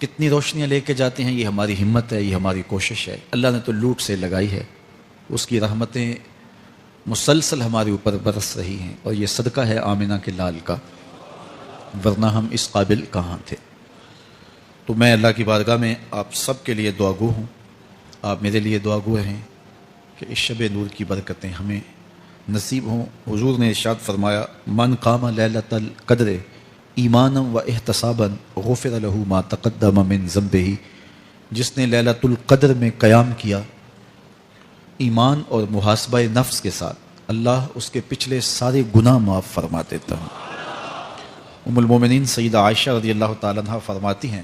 کتنی روشنیاں لے کے جاتے ہیں، یہ ہماری ہمت ہے، یہ ہماری کوشش ہے۔ اللہ نے تو لوٹ سے لگائی ہے، اس کی رحمتیں مسلسل ہمارے اوپر برس رہی ہیں، اور یہ صدقہ ہے آمنہ کے لال کا، ورنہ ہم اس قابل کہاں تھے۔ تو میں اللہ کی بارگاہ میں آپ سب کے لیے دعا گو ہوں، آپ میرے لیے دعا گو رہیں کہ اس شب نور کی برکتیں ہمیں نصیب ہوں۔ حضور نے ارشاد فرمایا، من قام لیلۃ القدر ایمانا و احتسابا غفر له ما تقدم من ذنبہ، جس نے لیلۃ القدر میں قیام کیا ایمان اور محاسبہ نفس کے ساتھ، اللہ اس کے پچھلے سارے گناہ معاف فرما دیتا ہوں۔ ام المومنین سیدہ عائشہ رضی اللہ تعالیٰ عنہ فرماتی ہیں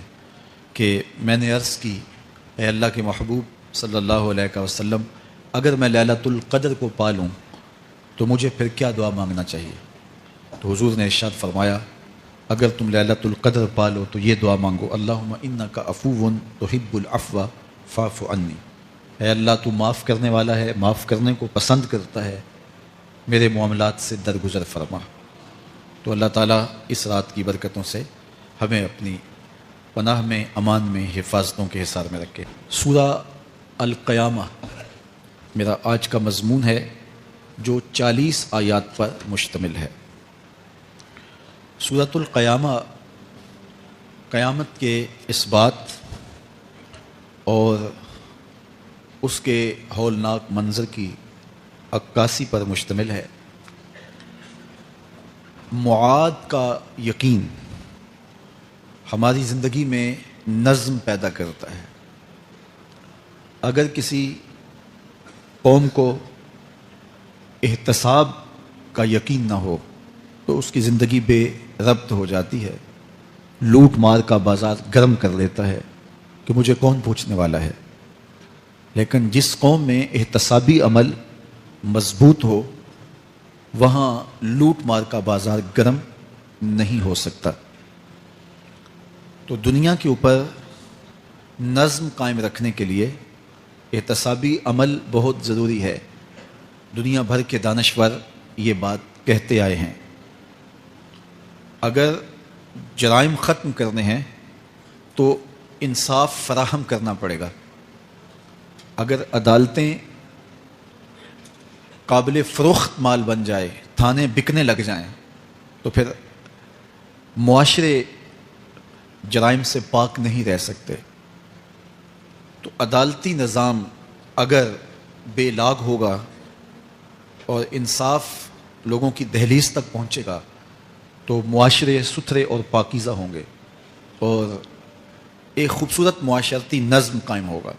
کہ میں نے عرض کی، اے اللہ کے محبوب صلی اللہ علیہ وسلم، اگر میں لیلۃ القدر کو پالوں تو مجھے پھر کیا دعا مانگنا چاہیے؟ تو حضور نے ارشاد فرمایا، اگر تم لیلۃ القدر پالو تو یہ دعا مانگو، اللہم انک عفو تحب العفو فاعف عنی، اے اللہ تو معاف کرنے والا ہے، معاف کرنے کو پسند کرتا ہے، میرے معاملات سے درگزر فرما۔ تو اللہ تعالیٰ اس رات کی برکتوں سے ہمیں اپنی پناہ میں، امان میں، حفاظتوں کے حصار میں رکھے۔ سورہ القیامہ میرا آج کا مضمون ہے، جو 40 آیات پر مشتمل ہے۔ سورۃ القیامہ قیامت کے اثبات اور اس کے ہولناک منظر کی عکاسی پر مشتمل ہے۔ معاد کا یقین ہماری زندگی میں نظم پیدا کرتا ہے۔ اگر کسی قوم کو احتساب کا یقین نہ ہو تو اس کی زندگی بے ربط ہو جاتی ہے، لوٹ مار کا بازار گرم کر لیتا ہے کہ مجھے کون پوچھنے والا ہے۔ لیکن جس قوم میں احتسابی عمل مضبوط ہو، وہاں لوٹ مار کا بازار گرم نہیں ہو سکتا۔ تو دنیا کے اوپر نظم قائم رکھنے کے لیے احتسابی عمل بہت ضروری ہے۔ دنیا بھر کے دانشور یہ بات کہتے آئے ہیں۔ اگر جرائم ختم کرنے ہیں تو انصاف فراہم کرنا پڑے گا۔ اگر عدالتیں قابل فروخت مال بن جائے، تھانے بکنے لگ جائیں، تو پھر معاشرے جرائم سے پاک نہیں رہ سکتے۔ تو عدالتی نظام اگر بے لاگ ہوگا اور انصاف لوگوں کی دہلیز تک پہنچے گا تو معاشرے ستھرے اور پاکیزہ ہوں گے، اور ایک خوبصورت معاشرتی نظم قائم ہوگا۔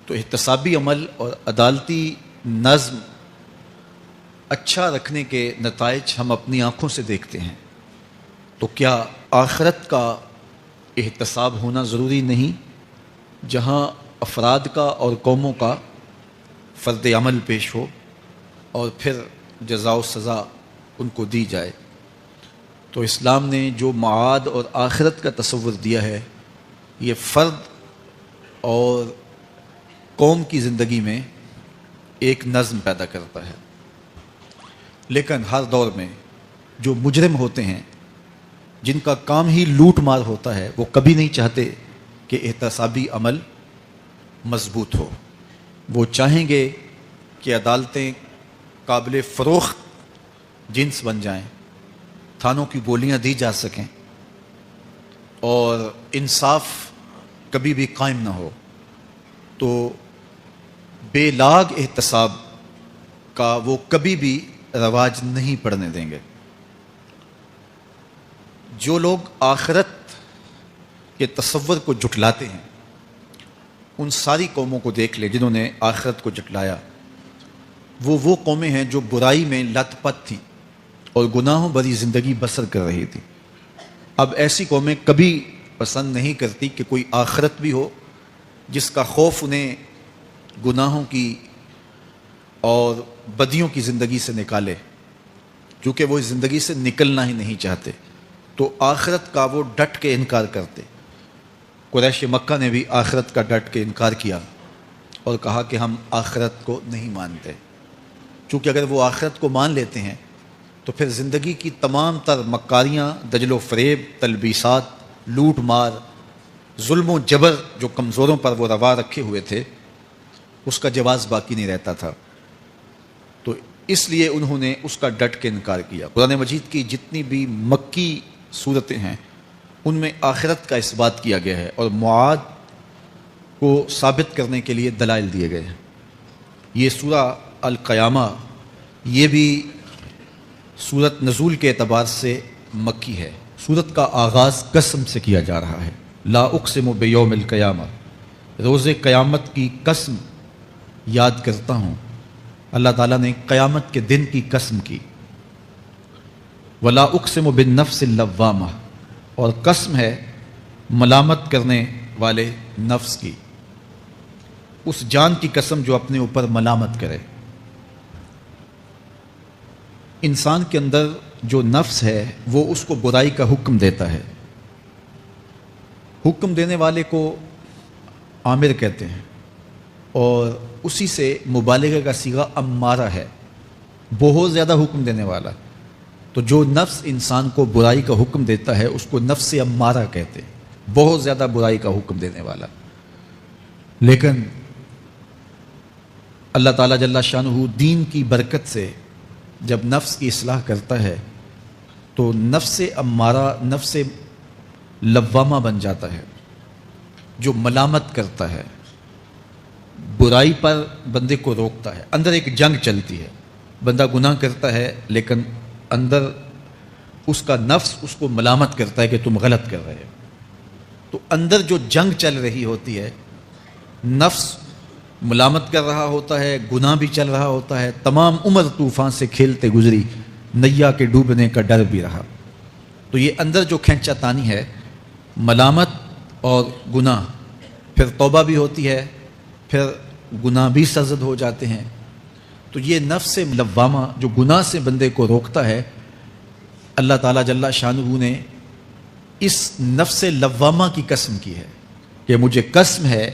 تو احتسابی عمل اور عدالتی نظم اچھا رکھنے کے نتائج ہم اپنی آنکھوں سے دیکھتے ہیں۔ تو کیا آخرت کا احتساب ہونا ضروری نہیں، جہاں افراد کا اور قوموں کا فرد عمل پیش ہو اور پھر جزا و سزا ان کو دی جائے؟ تو اسلام نے جو معاد اور آخرت کا تصور دیا ہے، یہ فرد اور قوم کی زندگی میں ایک نظم پیدا کرتا ہے۔ لیکن ہر دور میں جو مجرم ہوتے ہیں، جن کا کام ہی لوٹ مار ہوتا ہے، وہ کبھی نہیں چاہتے کہ احتسابی عمل مضبوط ہو۔ وہ چاہیں گے کہ عدالتیں قابل فروخت جنس بن جائیں، تھانوں کی گولیاں دی جا سکیں، اور انصاف کبھی بھی قائم نہ ہو۔ تو بے لاگ احتساب کا وہ کبھی بھی رواج نہیں پڑنے دیں گے۔ جو لوگ آخرت کے تصور کو جھٹلاتے ہیں، ان ساری قوموں کو دیکھ لیں جنہوں نے آخرت کو جھٹلایا۔ وہ قومیں ہیں جو برائی میں لت پت تھیں اور گناہوں بھری زندگی بسر کر رہی تھی۔ اب ایسی قومیں کبھی پسند نہیں کرتی کہ کوئی آخرت بھی ہو جس کا خوف انہیں گناہوں کی اور بدیوں کی زندگی سے نکالے، کیونکہ وہ اس زندگی سے نکلنا ہی نہیں چاہتے۔ تو آخرت کا وہ ڈٹ کے انکار کرتے۔ قریش مکہ نے بھی آخرت کا ڈٹ کے انکار کیا اور کہا کہ ہم آخرت کو نہیں مانتے، چونکہ اگر وہ آخرت کو مان لیتے ہیں تو پھر زندگی کی تمام تر مکاریاں، دجل و فریب، تلبیسات، لوٹ مار ظلم و جبر جو کمزوروں پر وہ روا رکھے ہوئے تھے اس کا جواز باقی نہیں رہتا تھا، تو اس لیے انہوں نے اس کا ڈٹ کے انکار کیا۔ قرآن مجید کی جتنی بھی مکی صورتیں ہیں ان میں آخرت کا اثبات کیا گیا ہے اور معاد کو ثابت کرنے کے لیے دلائل دیے گئے ہیں۔ یہ سورہ القیامہ یہ بھی سورت نزول کے اعتبار سے مکی ہے۔ سورت کا آغاز قسم سے کیا جا رہا ہے، لا اقسم بیوم القیامہ، روز قیامت کی قسم یاد کرتا ہوں۔ اللہ تعالیٰ نے قیامت کے دن کی قسم کی۔ ولا اقسم بالنفس اللوامہ، اور قسم ہے ملامت کرنے والے نفس کی، اس جان کی قسم جو اپنے اوپر ملامت کرے۔ انسان کے اندر جو نفس ہے وہ اس کو برائی کا حکم دیتا ہے۔ حکم دینے والے کو آمر کہتے ہیں، اور اسی سے مبالغہ کا صیغہ امارہ ہے، بہت زیادہ حکم دینے والا۔ تو جو نفس انسان کو برائی کا حکم دیتا ہے اس کو نفس امارہ کہتے ہیں، بہت زیادہ برائی کا حکم دینے والا۔ لیکن اللہ تعالیٰ جل شانہ دین کی برکت سے جب نفس کی اصلاح کرتا ہے تو نفس امارہ نفس لوامہ بن جاتا ہے، جو ملامت کرتا ہے، برائی پر بندے کو روکتا ہے۔ اندر ایک جنگ چلتی ہے، بندہ گناہ کرتا ہے لیکن اندر اس کا نفس اس کو ملامت کرتا ہے کہ تم غلط کر رہے ہو۔ تو اندر جو جنگ چل رہی ہوتی ہے، نفس ملامت کر رہا ہوتا ہے، گناہ بھی چل رہا ہوتا ہے، تمام عمر طوفان سے کھیلتے گزری، نیا کے ڈوبنے کا ڈر بھی رہا۔ تو یہ اندر جو کھینچا تانی ہے، ملامت اور گناہ، پھر توبہ بھی ہوتی ہے، پھر گناہ بھی سرزد ہو جاتے ہیں۔ تو یہ نفس لوامہ جو گناہ سے بندے کو روکتا ہے، اللہ تعالیٰ جل شانہ نے اس نفس لوامہ کی قسم کی ہے کہ مجھے قسم ہے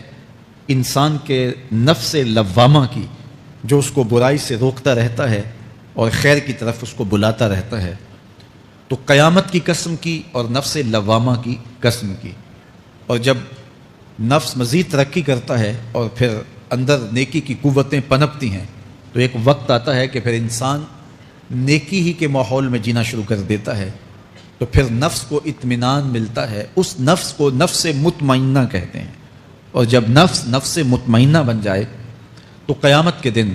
انسان کے نفس لوامہ کی، جو اس کو برائی سے روکتا رہتا ہے اور خیر کی طرف اس کو بلاتا رہتا ہے۔ تو قیامت کی قسم کی اور نفس لوامہ کی قسم کی۔ اور جب نفس مزید ترقی کرتا ہے اور پھر اندر نیکی کی قوتیں پنپتی ہیں تو ایک وقت آتا ہے کہ پھر انسان نیکی ہی کے ماحول میں جینا شروع کر دیتا ہے، تو پھر نفس کو اطمینان ملتا ہے۔ اس نفس کو نفس مطمئنہ کہتے ہیں، اور جب نفس مطمئنہ بن جائے تو قیامت کے دن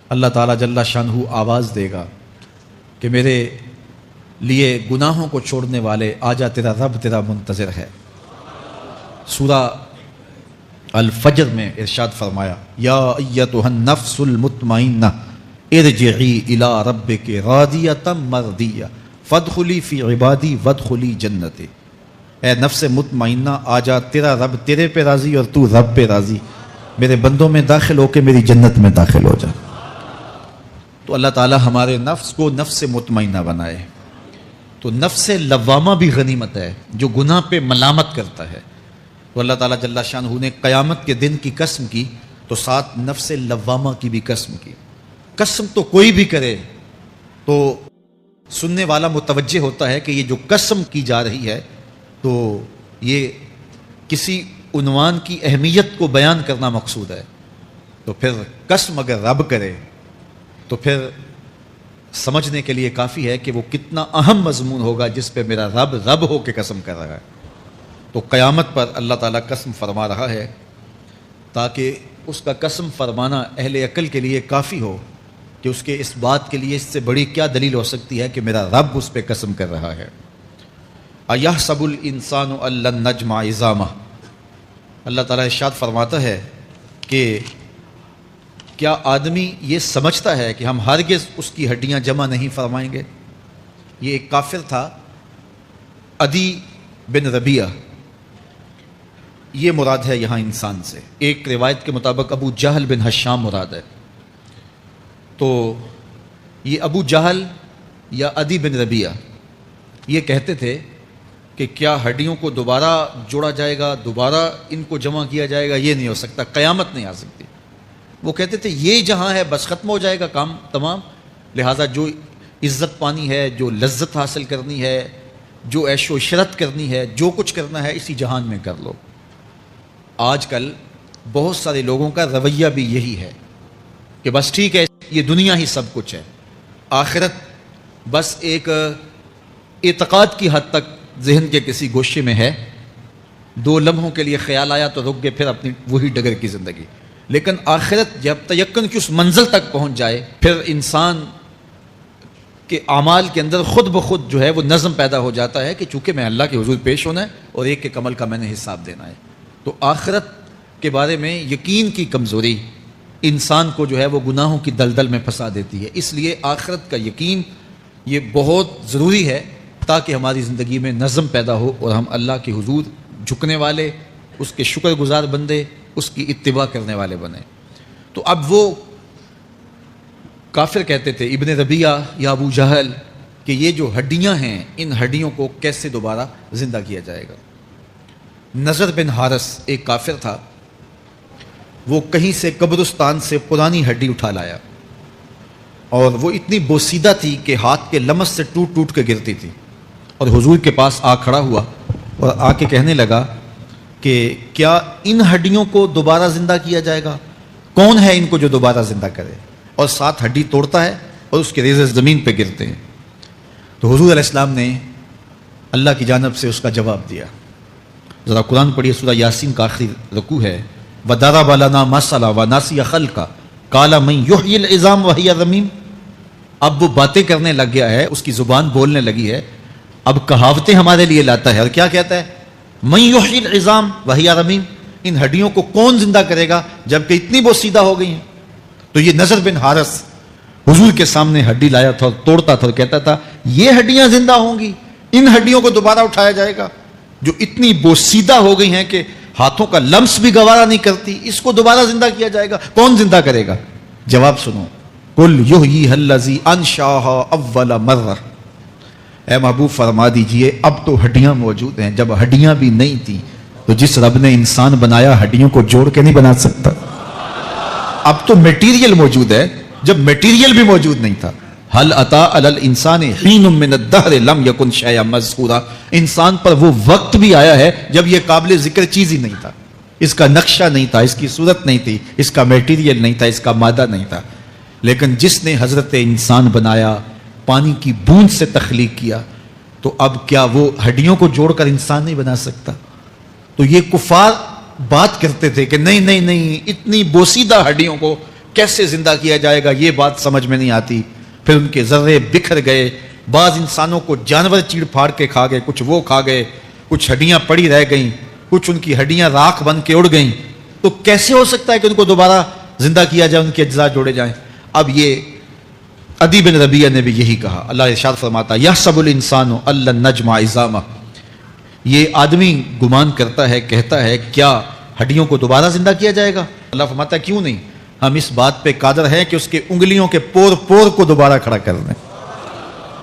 اللہ تعالیٰ جل شانہ آواز دے گا کہ میرے لیے گناہوں کو چھوڑنے والے آجا، تیرا رب تیرا منتظر ہے۔ سورہ الفجر میں ارشاد فرمایا، یا ایتھا النفس المطمئنہ ارجعی الی ربک راضیۃ مرضیہ فادخلی فی عبادی وادخلی جنتی۔ اے نفس مطمئنہ آجا، تیرا رب تیرے پہ راضی اور تو رب پہ راضی، میرے بندوں میں داخل ہو کے میری جنت میں داخل ہو جا۔ تو اللہ تعالیٰ ہمارے نفس کو نفس مطمئنہ بنائے۔ تو نفس لوامہ بھی غنیمت ہے جو گناہ پہ ملامت کرتا ہے۔ تو اللہ تعالیٰ جل شانہ نے قیامت کے دن کی قسم کی تو ساتھ نفس لوامہ کی بھی قسم کی۔ قسم تو کوئی بھی کرے تو سننے والا متوجہ ہوتا ہے کہ یہ جو قسم کی جا رہی ہے تو یہ کسی عنوان کی اہمیت کو بیان کرنا مقصود ہے۔ تو پھر قسم اگر رب کرے تو پھر سمجھنے کے لیے کافی ہے کہ وہ کتنا اہم مضمون ہوگا جس پہ میرا رب ہو کے قسم کر رہا ہے۔ تو قیامت پر اللہ تعالیٰ قسم فرما رہا ہے تاکہ اس کا قسم فرمانا اہل عقل کے لیے کافی ہو کہ اس کے اس بات کے لیے اس سے بڑی کیا دلیل ہو سکتی ہے کہ میرا رب اس پہ قسم کر رہا ہے۔ اَيَحْسَبُ الْإِنسَانُ أَن لَّن نَّجْمَعَ عِظَامَهُ، اللہ تعالیٰ ارشاد فرماتا ہے کہ کیا آدمی یہ سمجھتا ہے کہ ہم ہرگز اس کی ہڈیاں جمع نہیں فرمائیں گے؟ یہ ایک کافر تھا، عدی بن ربیعہ، یہ مراد ہے یہاں انسان سے۔ ایک روایت کے مطابق ابو جہل بن ہشام مراد ہے۔ تو یہ ابو جہل یا عدی بن ربیعہ یہ کہتے تھے کہ کیا ہڈیوں کو دوبارہ جوڑا جائے گا، دوبارہ ان کو جمع کیا جائے گا؟ یہ نہیں ہو سکتا، قیامت نہیں آ سکتی۔ وہ کہتے تھے یہ جہاں ہے بس ختم ہو جائے گا کام تمام، لہٰذا جو عزت پانی ہے، جو لذت حاصل کرنی ہے، جو عیش و عشرت کرنی ہے، جو کچھ کرنا ہے اسی جہان میں کر لو۔ آج کل بہت سارے لوگوں کا رویہ بھی یہی ہے کہ بس ٹھیک ہے، یہ دنیا ہی سب کچھ ہے، آخرت بس ایک اعتقاد کی حد تک ذہن کے کسی گوشے میں ہے، 2 لمحوں کے لیے خیال آیا تو رک گئے، پھر اپنی وہی ڈگر کی زندگی۔ لیکن آخرت جب تیقن کی اس منزل تک پہنچ جائے، پھر انسان کے اعمال کے اندر خود بخود جو ہے وہ نظم پیدا ہو جاتا ہے کہ چونکہ میں اللہ کے حضور پیش ہونا ہے اور ایک ایک عمل کا میں نے حساب دینا ہے۔ تو آخرت کے بارے میں یقین کی کمزوری انسان کو جو ہے وہ گناہوں کی دلدل میں پھنسا دیتی ہے۔ اس لیے آخرت کا یقین یہ بہت ضروری ہے تاکہ ہماری زندگی میں نظم پیدا ہو اور ہم اللہ کے حضور جھکنے والے، اس کے شکر گزار بندے، اس کی اتباع کرنے والے بنیں۔ تو اب وہ کافر کہتے تھے ابن ربیعہ یا ابو جہل کہ یہ جو ہڈیاں ہیں ان ہڈیوں کو کیسے دوبارہ زندہ کیا جائے گا۔ نضر بن حارث ایک کافر تھا، وہ کہیں سے قبرستان سے پرانی ہڈی اٹھا لایا اور وہ اتنی بوسیدہ تھی کہ ہاتھ کے لمس سے ٹوٹ ٹوٹ کے گرتی تھی، اور حضور کے پاس آ کھڑا ہوا اور آ کے کہنے لگا کہ کیا ان ہڈیوں کو دوبارہ زندہ کیا جائے گا؟ کون ہے ان کو جو دوبارہ زندہ کرے؟ اور 7 ہڈی توڑتا ہے اور اس کے ریزے زمین پہ گرتے ہیں۔ تو حضور علیہ السلام نے اللہ کی جانب سے اس کا جواب دیا۔ ذرا قرآن پڑھیے، سورہ یاسین کا آخری رکوع ہے، وَضَرَبَ لَنَا مَثَلًا وَنَسِیَ خَلْقَهُ قَالَ مَن يُحْيِي الْعِظَامَ وَهِيَ رَمِيمٌ۔ اب وہ باتیں کرنے لگ گیا ہے، اس کی زبان بولنے لگی ہے، اب کہاوتیں ہمارے لیے لاتا ہے، اور کیا کہتا ہے؟ مَن يُحْيِي الْعِظَامَ وَهِيَ رَمِيمٌ، ان ہڈیوں کو کون زندہ کرے گا جبکہ اتنی بوسیدہ ہو گئی ہیں۔ تو یہ نضر بن حارث حضور کے سامنے ہڈی لایا تھا اور توڑتا تھا اور کہتا تھا یہ ہڈیاں زندہ ہوں گی، ان ہڈیوں کو دوبارہ اٹھایا جائے گا جو اتنی بوسیدہ ہو گئی ہیں کہ ہاتھوں کا لمس بھی گوارا نہیں کرتی، اس کو دوبارہ زندہ کیا جائے گا، کون زندہ کرے گا؟ جواب سنو، قل یحییھا الذی انشأھا اول مرہ، اے محبوب فرما دیجئے اب تو ہڈیاں موجود ہیں، جب ہڈیاں بھی نہیں تھیں تو جس رب نے انسان بنایا ہڈیوں کو جوڑ کے نہیں بنا سکتا؟ اب تو میٹیریل موجود ہے جب میٹیریل بھی موجود نہیں تھا۔ حل اتا علی الانسان حین من الدہر لم یکن شیئا مذکورا، انسان پر وہ وقت بھی آیا ہے جب یہ قابل ذکر چیز ہی نہیں تھا، اس کا نقشہ نہیں تھا، اس کی صورت نہیں تھی، اس کا میٹیریل نہیں تھا، اس کا مادہ نہیں تھا، لیکن جس نے حضرت انسان بنایا، پانی کی بوند سے تخلیق کیا، تو اب کیا وہ ہڈیوں کو جوڑ کر انسان نہیں بنا سکتا؟ تو یہ کفار بات کرتے تھے کہ نہیں نہیں نہیں، اتنی بوسیدہ ہڈیوں کو کیسے زندہ کیا جائے گا، یہ بات سمجھ میں نہیں آتی۔ پھر ان کے ذرے بکھر گئے، بعض انسانوں کو جانور چیڑ پھاڑ کے کھا گئے، کچھ وہ کھا گئے، کچھ ہڈیاں پڑی رہ گئیں، کچھ ان کی ہڈیاں راکھ بن کے اڑ گئیں۔ تو کیسے ہو سکتا ہے کہ ان کو دوبارہ زندہ کیا جائے، ان کے اجزاء جوڑے جائیں؟ اب یہ عدی بن ربیعہ نے بھی یہی کہا۔ اللہ ارشاد فرماتا یحسب الانسان ان لن نجمع عظامہ، یہ آدمی گمان کرتا ہے، کہتا ہے کیا ہڈیوں کو دوبارہ زندہ کیا جائے گا؟ اللہ فرماتا ہے کیوں نہیں، ہم اس بات پہ قادر ہیں کہ اس کے انگلیوں کے پور پور کو دوبارہ کھڑا کر دیں،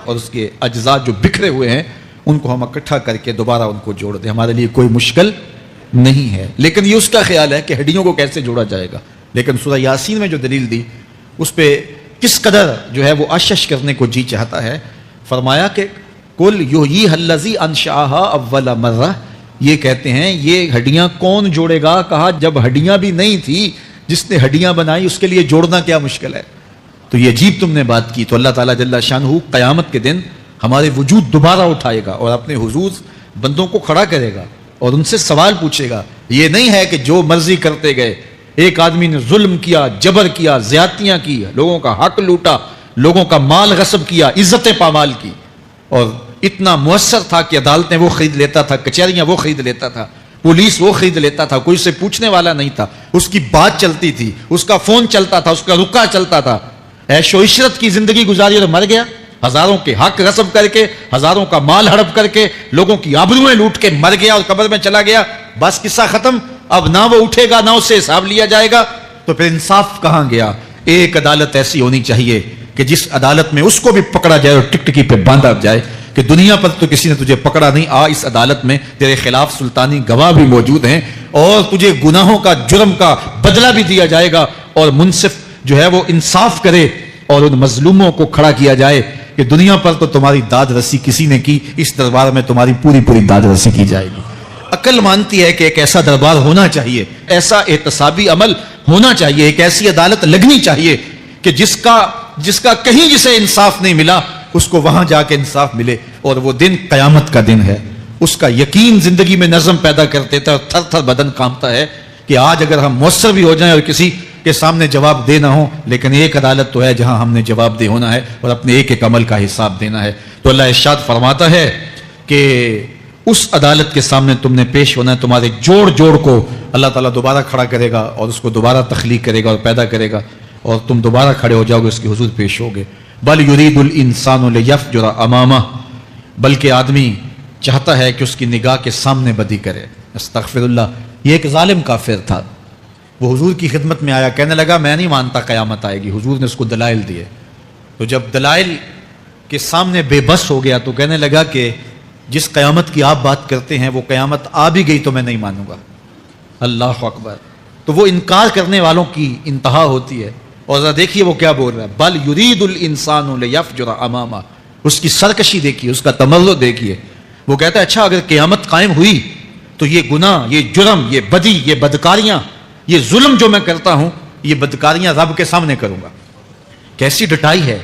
اور اس کے اجزاء جو بکھرے ہوئے ہیں ان کو ہم اکٹھا کر کے دوبارہ ان کو جوڑ دیں، ہمارے لیے کوئی مشکل نہیں ہے۔ لیکن یہ اس کا خیال ہے کہ ہڈیوں کو کیسے جوڑا جائے گا، لیکن سورہ یاسین میں جو دلیل دی اس پہ کس قدر جو ہے وہ اشش کرنے کو جی چاہتا ہے۔ فرمایا کہ قل یحییھا الذی انشأھا اول مرہ، یہ کہتے ہیں یہ ہڈیاں کون جوڑے گا؟ کہا جب ہڈیاں بھی نہیں تھی، جس نے ہڈیاں بنائی اس کے لیے جوڑنا کیا مشکل ہے؟ تو یہ عجیب تم نے بات کی۔ تو اللہ تعالیٰ جل شانہ قیامت کے دن ہمارے وجود دوبارہ اٹھائے گا اور اپنے حضور بندوں کو کھڑا کرے گا اور ان سے سوال پوچھے گا۔ یہ نہیں ہے کہ جو مرضی کرتے گئے، ایک آدمی نے ظلم کیا، جبر کیا، زیادتیاں کی، لوگوں کا حق لوٹا، لوگوں کا مال غصب کیا، عزتیں پامال کی، اور اتنا مؤثر تھا کہ عدالتیں وہ خرید لیتا تھا، کچہریاں وہ خرید لیتا تھا، پولیس وہ خرید لیتا تھا، کوئی اسے پوچھنے والا نہیں تھا، اس کی بات چلتی تھی، اس کا فون چلتا تھا، اس کا رکا چلتا تھا، عیش و عشرت کی زندگی گزاری اور مر گیا، ہزاروں کے حق غصب کر کے، ہزاروں کا مال ہڑپ کر کے، لوگوں کی آبروئیں لوٹ کے مر گیا اور قبر میں چلا گیا، بس قصہ ختم۔ اب نہ وہ اٹھے گا نہ اسے حساب لیا جائے گا، تو پھر انصاف کہاں گیا؟ ایک عدالت ایسی ہونی چاہیے کہ جس عدالت میں اس کو بھی پکڑا جائے اور ٹکٹکی پہ باندھا جائے کہ دنیا پر تو کسی نے تجھے پکڑا نہیں، آ اس عدالت میں تیرے خلاف سلطانی گواہ بھی موجود ہیں اور تجھے گناہوں کا، جرم کا بدلہ بھی دیا جائے گا، اور منصف جو ہے وہ انصاف کرے اور ان مظلوموں کو کھڑا کیا جائے کہ دنیا پر تو تمہاری داد رسی کسی نے کی، اس دربار میں تمہاری پوری پوری داد رسی کی جائے گی۔ عقل مانتی ہے کہ ایک ایسا دربار ہونا چاہیے، ایسا احتسابی عمل ہونا چاہیے، ایک ایسی عدالت لگنی چاہیے کہ جس کا کہیں جسے انصاف نہیں ملا اس کو وہاں جا کے انصاف ملے، اور وہ دن قیامت کا دن ہے۔ اس کا یقین زندگی میں نظم پیدا کر دیتا ہے، اور تھر تھر بدن کانپتا ہے کہ آج اگر ہم مؤثر بھی ہو جائیں اور کسی کے سامنے جواب دے نہ ہو، لیکن ایک عدالت تو ہے جہاں ہم نے جواب دے ہونا ہے اور اپنے ایک ایک عمل کا حساب دینا ہے۔ تو اللہ ارشاد فرماتا ہے کہ اس عدالت کے سامنے تم نے پیش ہونا ہے، تمہارے جوڑ جوڑ کو اللہ تعالیٰ دوبارہ کھڑا کرے گا اور اس کو دوبارہ تخلیق کرے گا اور پیدا کرے گا، اور تم دوبارہ کھڑے ہو جاؤ گے، اس کے حضور پیش ہوگے۔ بل یرید الانسان لیفجر امامہ، بلکہ آدمی چاہتا ہے کہ اس کی نگاہ کے سامنے بدی کرے۔ استغفر اللہ۔ یہ ایک ظالم کافر تھا، وہ حضور کی خدمت میں آیا، کہنے لگا میں نہیں مانتا قیامت آئے گی۔ حضور نے اس کو دلائل دیے، تو جب دلائل کے سامنے بے بس ہو گیا تو کہنے لگا کہ جس قیامت کی آپ بات کرتے ہیں وہ قیامت آ بھی گئی تو میں نہیں مانوں گا۔ اللہ اکبر۔ تو وہ انکار کرنے والوں کی انتہا ہوتی ہے، اور ذرا دیکھیے وہ کیا بول رہا ہے، بل یرید الانسان لیفجر امامہ۔ اس کی سرکشی دیکھیے، اس کا تمرد دیکھیے۔ وہ کہتا ہے اچھا اگر قیامت قائم ہوئی تو یہ گناہ، یہ جرم، یہ بدی، یہ بدکاریاں، یہ ظلم جو میں کرتا ہوں، یہ بدکاریاں رب کے سامنے کروں گا۔ کیسی ڈٹائی ہے،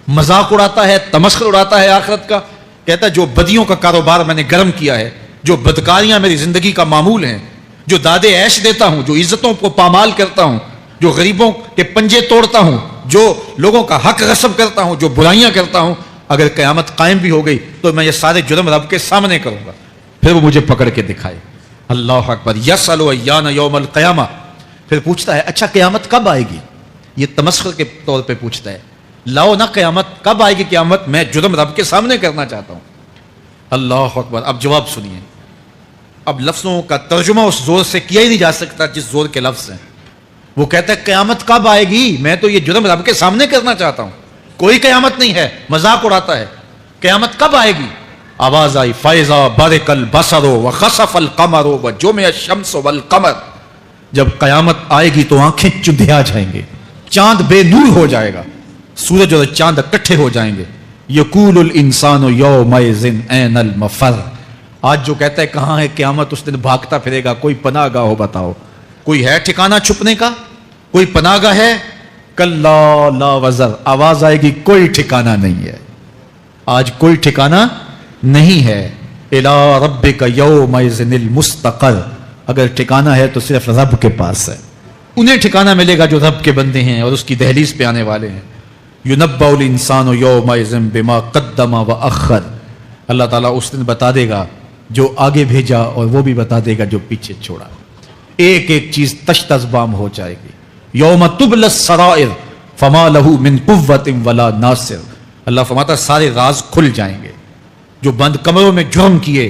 مذاق اڑاتا ہے، تمسخر اڑاتا ہے آخرت کا۔ کہتا ہے جو بدیوں کا کاروبار میں نے گرم کیا ہے، جو بدکاریاں میری زندگی کا معمول ہیں، جو دادے عیش دیتا ہوں، جو عزتوں کو پامال کرتا ہوں، جو غریبوں کے پنجے توڑتا ہوں، جو لوگوں کا حق غصب کرتا ہوں، جو برائیاں کرتا ہوں، اگر قیامت قائم بھی ہو گئی تو میں یہ سارے جرم رب کے سامنے کروں گا، پھر وہ مجھے پکڑ کے دکھائے۔ اللہ اکبر۔ یسأل ایان یوم القیامہ۔ پھر پوچھتا ہے اچھا قیامت کب آئے گی؟ یہ تمسخر کے طور پہ پوچھتا ہے، لاؤ نا قیامت، کب آئے گی قیامت؟ میں جرم رب کے سامنے کرنا چاہتا ہوں۔ اللہ اکبر۔ اب جواب سنیے۔ اب لفظوں کا ترجمہ اس زور سے کیا ہی نہیں جا سکتا جس زور کے لفظ ہیں۔ وہ کہتا ہے قیامت کب آئے گی؟ میں تو یہ جرم رب کے سامنے کرنا چاہتا ہوں، کوئی قیامت نہیں ہے، مذاق اڑاتا ہے۔ قیامت کب آئے گی؟ آواز آئی فَإِذَا بَرِقَ الْبَصَرُ وَخَسَفَ الْقَمَرُ وَجُمِعَ الشَّمْسُ وَالْقَمَرُ۔ جب قیامت آئے گی تو آنکھیں چندھیا جائیں گے، چاند بے نور ہو جائے گا، سورج اور چاند اکٹھے ہو جائیں گے۔ یقول الانسان یومئذ این المفر۔ آج جو کہتا ہے کہاں ہے قیامت، اس دن بھاگتا پھرے گا، کوئی پناہ گاہ ہو بتاؤ، کوئی ہے ٹھکانہ چھپنے کا، کوئی پناہ گاہ ہے؟ کلا لا وزر۔ آواز آئے گی کوئی ٹھکانہ نہیں ہے، آج کوئی ٹھکانہ نہیں ہے۔ الی ربک یومئذ المستقر۔ اگر ٹھکانہ ہے تو صرف رب کے پاس ہے، انہیں ٹھکانہ ملے گا جو رب کے بندے ہیں اور اس کی دہلیز پہ آنے والے ہیں۔ یُنَبَّأُ الْإِنسَانُ یَوْمَئِذٍ بِمَا قَدَّمَ وَأَخَّرَ۔ اللہ تعالیٰ اس دن بتا دے گا جو آگے بھیجا اور وہ بھی بتا دے گا جو پیچھے چھوڑا۔ ایک ایک چیز تشت ازبام ہو جائے گی۔ یوم تبلی السرائر فما لہ من قوت ولا ناصر۔ اللہ فرماتا ہے سارے راز کھل جائیں گے، جو بند کمروں میں جرم کیے،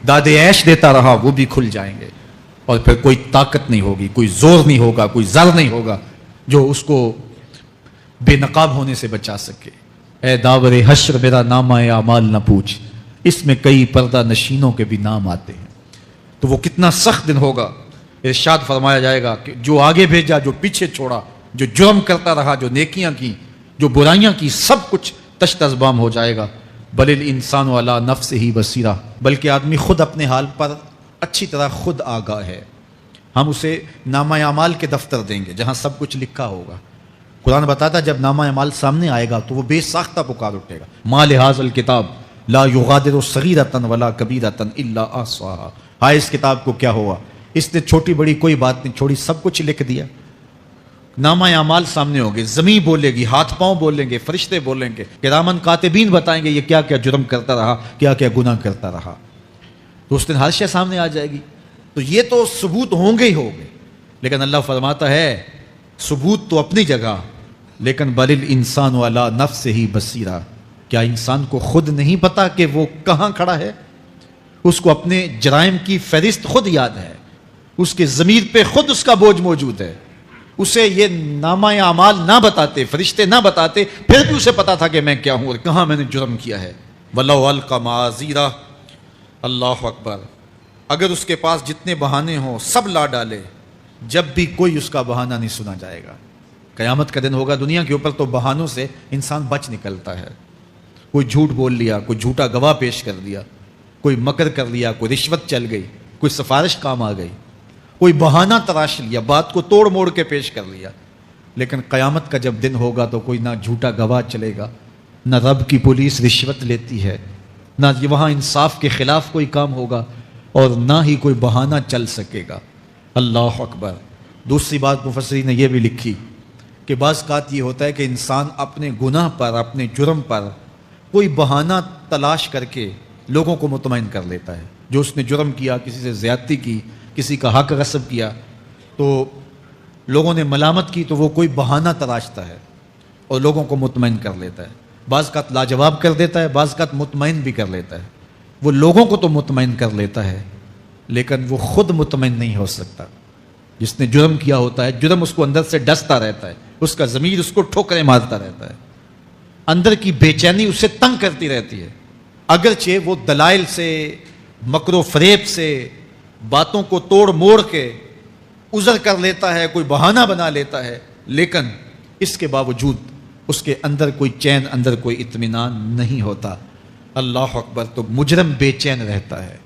دادے عیش دیتا رہا، وہ بھی کھل جائیں گے، اور پھر کوئی طاقت نہیں ہوگی، کوئی زور نہیں ہوگا، کوئی زر نہیں ہوگا جو اس کو بے نقاب ہونے سے بچا سکے۔ اے داور حشر میرا نامہ اعمال نہ پوچھ، اس میں کئی پردہ نشینوں کے بھی نام آتے ہیں۔ تو وہ کتنا سخت دن ہوگا۔ ارشاد فرمایا جائے گا کہ جو آگے بھیجا، جو پیچھے چھوڑا، جو جرم کرتا رہا، جو نیکیاں کی، جو برائیاں کی، سب کچھ تشت ازبام ہو جائے گا۔ بل الانسان علی نفسہ بصیرہ۔ بلکہ آدمی خود اپنے حال پر اچھی طرح خود آگاہ ہے۔ ہم اسے نامہ اعمال کے دفتر دیں گے جہاں سب کچھ لکھا ہوگا۔ قرآن بتاتا ہے جب نامہ اعمال سامنے آئے گا تو وہ بے ساختہ پکار اٹھے گا، ما لہذا الکتاب لا یغادر صغیرۃ ولا کبیرۃ الا احصاها۔ ہائے اس کتاب کو کیا ہوا، اس نے چھوٹی بڑی کوئی بات نہیں چھوڑی، سب کچھ لکھ دیا۔ نامہ اعمال سامنے ہوگے، زمین بولے گی، ہاتھ پاؤں بولیں گے، فرشتے بولیں گے، کرامن کاتبین بتائیں گے یہ کیا کیا جرم کرتا رہا، کیا کیا گناہ کرتا رہا۔ تو اس دن ہر شے سامنے آ جائے گی۔ تو یہ تو ثبوت ہوں گے ہی ہوں گے، لیکن اللہ فرماتا ہے ثبوت تو اپنی جگہ، لیکن بل الانسان علی نفسہ بصیرہ۔ کیا انسان کو خود نہیں پتا کہ وہ کہاں کھڑا ہے؟ اس کو اپنے جرائم کی فہرست خود یاد ہے، اس کے ضمیر پہ خود اس کا بوجھ موجود ہے۔ اسے یہ نامہ اعمال نہ بتاتے، فرشتے نہ بتاتے، پھر بھی اسے پتا تھا کہ میں کیا ہوں اور کہاں میں نے جرم کیا ہے۔ وَلَوْ أَلْقَى مَعَاذِيرَهُ۔ اللہ اکبر۔ اگر اس کے پاس جتنے بہانے ہوں سب لا ڈالے، جب بھی کوئی اس کا بہانہ نہیں سنا جائے گا۔ قیامت کا دن ہوگا، دنیا کے اوپر تو بہانوں سے انسان بچ نکلتا ہے۔ کوئی جھوٹ بول لیا، کوئی جھوٹا گواہ پیش کر دیا، کوئی مکر کر لیا، کوئی رشوت چل گئی، کوئی سفارش کام آ گئی، کوئی بہانہ تراش لیا، بات کو توڑ موڑ کے پیش کر لیا. لیکن قیامت کا جب دن ہوگا تو کوئی نہ جھوٹا گواہ چلے گا، نہ رب کی پولیس رشوت لیتی ہے، نہ وہاں انصاف کے خلاف کوئی کام ہوگا، اور نہ ہی کوئی بہانہ چل سکے گا. اللہ اکبر. دوسری بات مفسرین نے یہ بھی لکھی کہ بعض اوقات یہ ہوتا ہے کہ انسان اپنے گناہ پر، اپنے جرم پر کوئی بہانہ تلاش کر کے لوگوں کو مطمئن کر لیتا ہے. جو اس نے جرم کیا، کسی سے زیادتی کی، کسی کا حق غصب کیا، تو لوگوں نے ملامت کی تو وہ کوئی بہانہ تلاشتا ہے اور لوگوں کو مطمئن کر لیتا ہے. بعض اوقات لاجواب کر دیتا ہے، بعض اوقات مطمئن بھی کر لیتا ہے. وہ لوگوں کو تو مطمئن کر لیتا ہے لیکن وہ خود مطمئن نہیں ہو سکتا. جس نے جرم کیا ہوتا ہے، جرم اس کو اندر سے ڈستا رہتا ہے، اس کا ضمیر اس کو ٹھوکریں مارتا رہتا ہے، اندر کی بے چینی اسے تنگ کرتی رہتی ہے. اگرچہ وہ دلائل سے، مکر و فریب سے، باتوں کو توڑ موڑ کے عذر کر لیتا ہے، کوئی بہانہ بنا لیتا ہے، لیکن اس کے باوجود اس کے اندر کوئی چین، اندر کوئی اطمینان نہیں ہوتا. اللہ اکبر. تو مجرم بے چین رہتا ہے.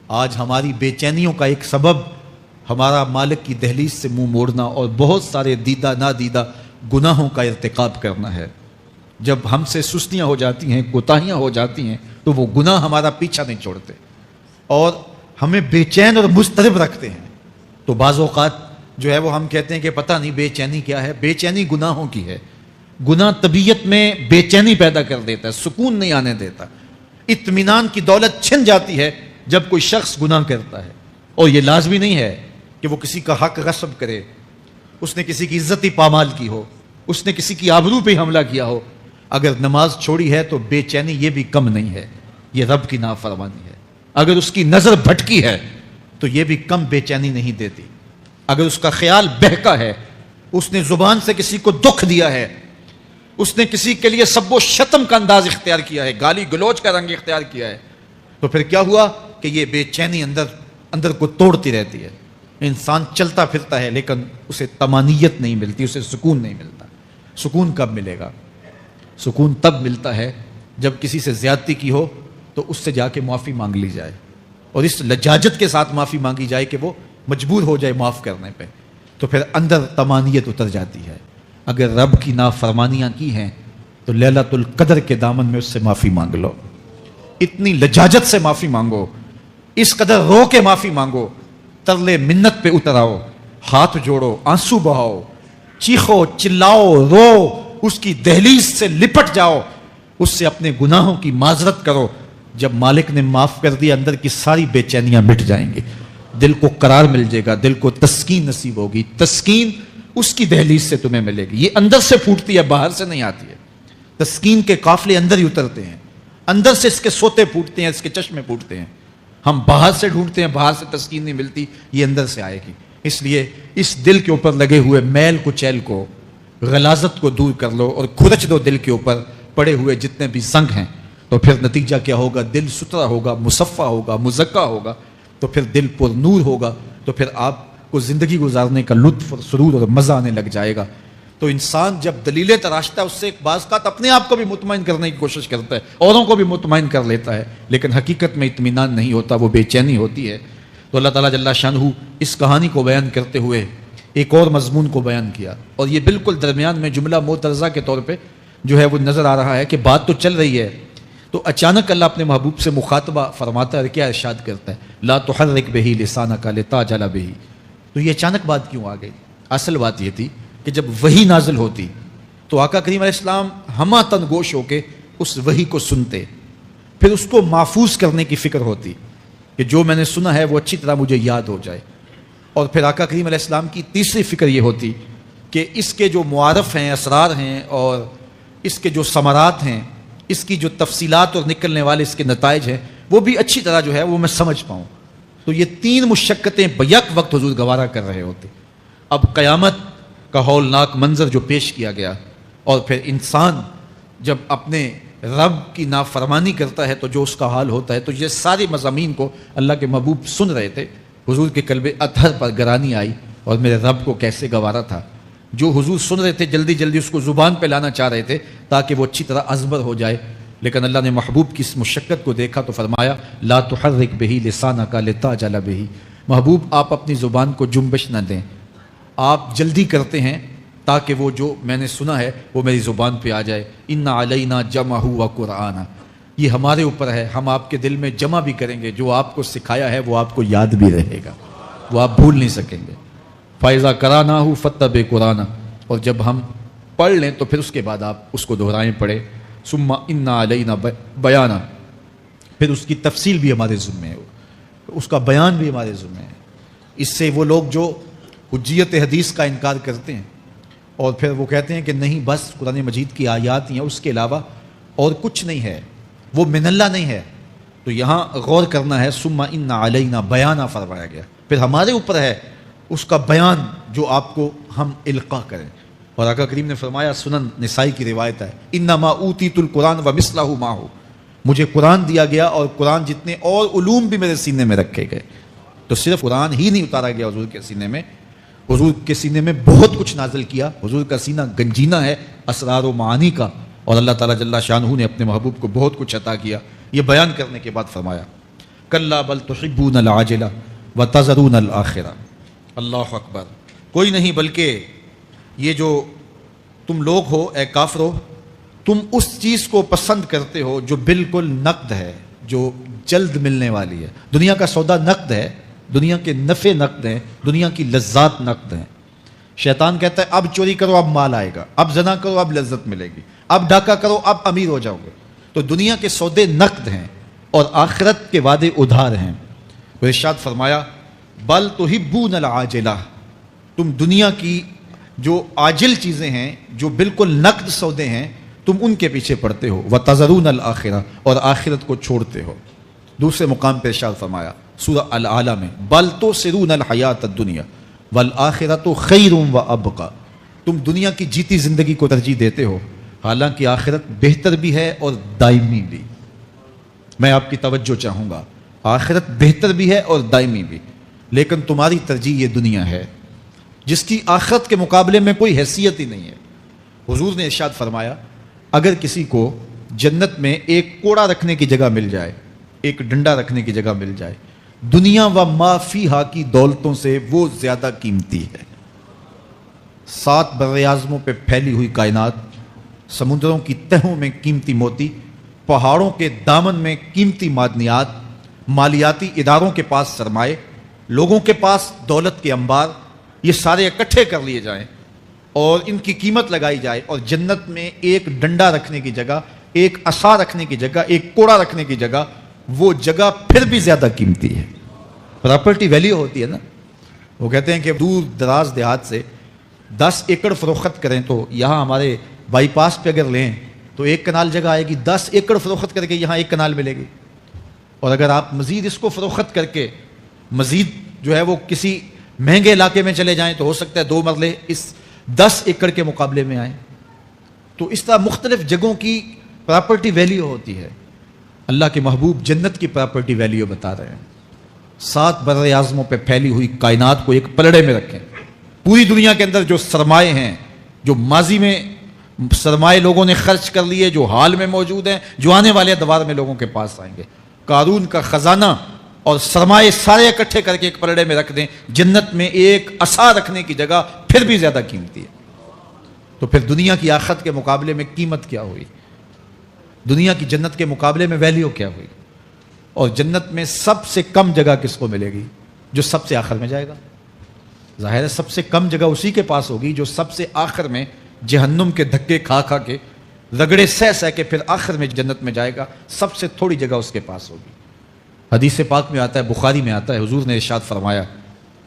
آج ہماری بے چینیوں کا ایک سبب ہمارا مالک کی دہلیز سے منہ موڑنا اور بہت سارے دیدہ نادیدہ گناہوں کا ارتکاب کرنا ہے. جب ہم سے سستیاں ہو جاتی ہیں، کوتاہیاں ہو جاتی ہیں، تو وہ گناہ ہمارا پیچھا نہیں چھوڑتے اور ہمیں بے چین اور مضطرب رکھتے ہیں. تو بعض اوقات جو ہے وہ ہم کہتے ہیں کہ پتہ نہیں بے چینی کیا ہے. بے چینی گناہوں کی ہے. گناہ طبیعت میں بے چینی پیدا کر دیتا ہے، سکون نہیں آنے دیتا. اطمینان کی دولت چھن جاتی ہے جب کوئی شخص گناہ کرتا ہے. اور یہ لازمی نہیں ہے کہ وہ کسی کا حق غصب کرے، اس نے کسی کی عزت ہی پامال کی ہو، اس نے کسی کی آبرو پہ حملہ کیا ہو. اگر نماز چھوڑی ہے تو بے چینی یہ بھی کم نہیں ہے، یہ رب کی نافرمانی ہے. اگر اس کی نظر بھٹکی ہے تو یہ بھی کم بے چینی نہیں دیتی. اگر اس کا خیال بہکا ہے، اس نے زبان سے کسی کو دکھ دیا ہے، اس نے کسی کے لیے سب و شتم کا انداز اختیار کیا ہے، گالی گلوچ کا رنگ اختیار کیا ہے، تو پھر کیا ہوا کہ یہ بے چینی اندر کو توڑتی رہتی ہے. انسان چلتا پھرتا ہے لیکن اسے طمانیت نہیں ملتی، اسے سکون نہیں ملتا. سکون کب ملے گا؟ سکون تب ملتا ہے جب کسی سے زیادتی کی ہو تو اس سے جا کے معافی مانگ لی جائے، اور اس لجاجت کے ساتھ معافی مانگی جائے کہ وہ مجبور ہو جائے معاف کرنے پہ، تو پھر اندر طمانیت اتر جاتی ہے. اگر رب کی نافرمانیاں کی ہیں تو لیلۃ القدر کے دامن میں اس سے معافی مانگ لو. اتنی لجاجت سے معافی مانگو، اس قدر رو کے معافی مانگو، ترلے منت پہ اتر آؤ، ہاتھ جوڑو، آنسو بہاؤ، چیخو، چلاؤ، رو، اس کی دہلیز سے لپٹ جاؤ، اس سے اپنے گناہوں کی معذرت کرو. جب مالک نے معاف کر دیا اندر کی ساری بے چینیاں مٹ جائیں گی، دل کو قرار مل جائے گا، دل کو تسکین نصیب ہوگی. تسکین اس کی دہلیز سے تمہیں ملے گی. یہ اندر سے پھوٹتی ہے، باہر سے نہیں آتی ہے. تسکین کے قافلے اندر ہی اترتے ہیں، اندر سے اس کے سوتے پھوٹتے ہیں، اس کے چشمے پھوٹتے ہیں. ہم باہر سے ڈھونڈتے ہیں، باہر سے تسکین نہیں ملتی، یہ اندر سے آئے گی. اس لیے اس دل کے اوپر لگے ہوئے میل کچیل کو، غلاظت کو دور کر لو اور کھرچ دو دل کے اوپر پڑے ہوئے جتنے بھی زنگ ہیں. تو پھر نتیجہ کیا ہوگا؟ دل ستھرا ہوگا، مصفا ہوگا، مزکا ہوگا، تو پھر دل پر نور ہوگا، تو پھر آپ کو زندگی گزارنے کا لطف اور سرور اور مزہ آنے لگ جائے گا. تو انسان جب دلیلیں تراشتا ہے اس سے ایک بعض اوقات اپنے آپ کو بھی مطمئن کرنے کی کوشش کرتا ہے، اوروں کو بھی مطمئن کر لیتا ہے، لیکن حقیقت میں اطمینان نہیں ہوتا، وہ بے چینی ہوتی ہے. تو اللہ تعالیٰ جل شانہ اس کہانی کو بیان کرتے ہوئے ایک اور مضمون کو بیان کیا، اور یہ بالکل درمیان میں جملہ معترضہ کے طور پہ جو ہے وہ نظر آ رہا ہے کہ بات تو چل رہی ہے، تو اچانک اللہ اپنے محبوب سے مخاطبہ فرماتا ہے، کیا ارشاد کرتا ہے؟ لا تحرک بہ لسانک لتعجل بہ. تو یہ اچانک بات کیوں آ گئی؟ اصل بات یہ تھی کہ جب وحی نازل ہوتی تو آقا کریم علیہ السلام ہمہ تن گوش ہو کے اس وحی کو سنتے، پھر اس کو محفوظ کرنے کی فکر ہوتی کہ جو میں نے سنا ہے وہ اچھی طرح مجھے یاد ہو جائے. اور پھر آقا کریم علیہ السلام کی تیسری فکر یہ ہوتی کہ اس کے جو معارف ہیں، اسرار ہیں، اور اس کے جو ثمرات ہیں، اس کی جو تفصیلات اور نکلنے والے اس کے نتائج ہیں، وہ بھی اچھی طرح جو ہے وہ میں سمجھ پاؤں. تو یہ تین مشقتیں بیک وقت حضور گوارا کر رہے ہوتے. اب قیامت کا ہولناک منظر جو پیش کیا گیا، اور پھر انسان جب اپنے رب کی نافرمانی کرتا ہے تو جو اس کا حال ہوتا ہے، تو یہ سارے مضامین کو اللہ کے محبوب سن رہے تھے. حضور کے قلب اطہر پر گرانی آئی، اور میرے رب کو کیسے گوارا تھا. جو حضور سن رہے تھے جلدی جلدی اس کو زبان پہ لانا چاہ رہے تھے تاکہ وہ اچھی طرح ازبر ہو جائے. لیکن اللہ نے محبوب کی اس مشقت کو دیکھا تو فرمایا لا تحرک بہی لسانک لتعجل بہی، محبوب آپ اپنی زبان کو جنبش نہ دیں، آپ جلدی کرتے ہیں تاکہ وہ جو میں نے سنا ہے وہ میری زبان پہ آ جائے۔ ان علینا جمعہ و قرآن، یہ ہمارے اوپر ہے، ہم آپ کے دل میں جمع بھی کریں گے، جو آپ کو سکھایا ہے وہ آپ کو یاد بھی رہے گا، وہ آپ بھول نہیں سکیں گے۔ فَإِذَا قَرَأْنَاهُ فَاتَّبِعْ قُرْآنَهُ، اور جب ہم پڑھ لیں تو پھر اس کے بعد آپ اس کو دہرائیں پڑھیں۔ ثُمَّ إِنَّ عَلَيْنَا بَيَانًا، پھر اس کی تفصیل بھی ہمارے ذمہ ہے، اس کا بیان بھی ہمارے ذمہ ہے۔ اس سے وہ لوگ جو حجیت حدیث کا انکار کرتے ہیں اور پھر وہ کہتے ہیں کہ نہیں بس قرآن مجید کی آیات ہی ہیں، اس کے علاوہ اور کچھ نہیں ہے، وہ من اللہ نہیں ہے، تو یہاں غور کرنا ہے۔ ثُمَّ إِنَّ عَلَيْنَا بَيَانًا فرمایا گیا، پھر ہمارے اوپر ہے اس کا بیان جو آپ کو ہم القاء کریں۔ اور آقا کریم نے فرمایا، سنن نسائی کی روایت ہے، انما اوتیت القرآن ومثلہ معہ، مجھے قرآن دیا گیا اور قرآن جتنے اور علوم بھی میرے سینے میں رکھے گئے۔ تو صرف قرآن ہی نہیں اتارا گیا حضور کے سینے میں، حضور کے سینے میں بہت کچھ نازل کیا۔ حضور کا سینہ گنجینہ ہے اسرار و معانی کا، اور اللہ تعالیٰ جل شانہ نے اپنے محبوب کو بہت کچھ عطا کیا۔ یہ بیان کرنے کے بعد فرمایا کلا بل تحبون العاجلہ وتذرون الآخرہ، اللہ اکبر، کوئی نہیں بلکہ یہ جو تم لوگ ہو اے کافرو، تم اس چیز کو پسند کرتے ہو جو بالکل نقد ہے، جو جلد ملنے والی ہے۔ دنیا کا سودا نقد ہے، دنیا کے نفع نقد ہیں، دنیا کی لذات نقد ہیں۔ شیطان کہتا ہے اب چوری کرو اب مال آئے گا، اب زنا کرو اب لذت ملے گی، اب ڈاکہ کرو اب امیر ہو جاؤ گے۔ تو دنیا کے سودے نقد ہیں اور آخرت کے وعدے ادھار ہیں۔ تو ارشاد فرمایا بل تحبون العاجلہ، تم دنیا کی جو عاجل چیزیں ہیں، جو بالکل نقد سودے ہیں، تم ان کے پیچھے پڑتے ہو، وتذرون الآخرہ، اور آخرت کو چھوڑتے ہو۔ دوسرے مقام پہ ارشاد فرمایا سورہ الاعلیٰ میں بل تؤثرون الحیات الدنیا والآخرۃ خیر وابقی، تم دنیا کی جیتی زندگی کو ترجیح دیتے ہو، حالانکہ آخرت بہتر بھی ہے اور دائمی بھی۔ میں آپ کی توجہ چاہوں گا، آخرت بہتر بھی ہے اور دائمی بھی، لیکن تمہاری ترجیح یہ دنیا ہے جس کی آخرت کے مقابلے میں کوئی حیثیت ہی نہیں ہے۔ حضور نے ارشاد فرمایا اگر کسی کو جنت میں ایک کوڑا رکھنے کی جگہ مل جائے، ایک ڈنڈا رکھنے کی جگہ مل جائے، دنیا و ما فیہا کی دولتوں سے وہ زیادہ قیمتی ہے۔ 7 براعظموں پہ پھیلی ہوئی کائنات، سمندروں کی تہوں میں قیمتی موتی، پہاڑوں کے دامن میں قیمتی معدنیات، مالیاتی اداروں کے پاس سرمائے، لوگوں کے پاس دولت کے انبار، یہ سارے اکٹھے کر لیے جائیں اور ان کی قیمت لگائی جائے، اور جنت میں ایک ڈنڈا رکھنے کی جگہ، ایک عصا رکھنے کی جگہ، ایک کوڑا رکھنے کی جگہ، وہ جگہ پھر بھی زیادہ قیمتی ہے۔ پراپرٹی ویلیو ہوتی ہے نا، وہ کہتے ہیں کہ دور دراز دیہات سے 10 ایکڑ فروخت کریں تو یہاں ہمارے بائی پاس پہ اگر لیں تو 1 کنال جگہ آئے گی، 10 ایکڑ فروخت کر کے یہاں 1 کنال ملے گی۔ اور اگر آپ مزید اس کو فروخت کر کے مزید جو ہے وہ کسی مہنگے علاقے میں چلے جائیں تو ہو سکتا ہے 2 مرلے اس 10 ایکڑ کے مقابلے میں آئیں۔ تو اس طرح مختلف جگہوں کی پراپرٹی ویلیو ہوتی ہے۔ اللہ کے محبوب جنت کی پراپرٹی ویلیو بتا رہے ہیں۔ 7 براعظموں پہ پھیلی ہوئی کائنات کو ایک پلڑے میں رکھیں، پوری دنیا کے اندر جو سرمائے ہیں، جو ماضی میں سرمائے لوگوں نے خرچ کر لیے، جو حال میں موجود ہیں، جو آنے والے ادوار میں لوگوں کے پاس آئیں گے، قارون کا خزانہ اور سرمائے سارے اکٹھے کر کے ایک پلڑے میں رکھ دیں، جنت میں ایک عصا رکھنے کی جگہ پھر بھی زیادہ قیمتی ہے۔ تو پھر دنیا کی آخرت کے مقابلے میں قیمت کیا ہوئی، دنیا کی جنت کے مقابلے میں ویلیو کیا ہوئی؟ اور جنت میں سب سے کم جگہ کس کو ملے گی؟ جو سب سے آخر میں جائے گا۔ ظاہر ہے سب سے کم جگہ اسی کے پاس ہوگی جو سب سے آخر میں جہنم کے دھکے کھا کھا کے، رگڑے سہ سہ کے پھر آخر میں جنت میں جائے گا، سب سے تھوڑی جگہ اس کے پاس ہوگی۔ حدیث پاک میں آتا ہے، بخاری میں آتا ہے، حضور نے ارشاد فرمایا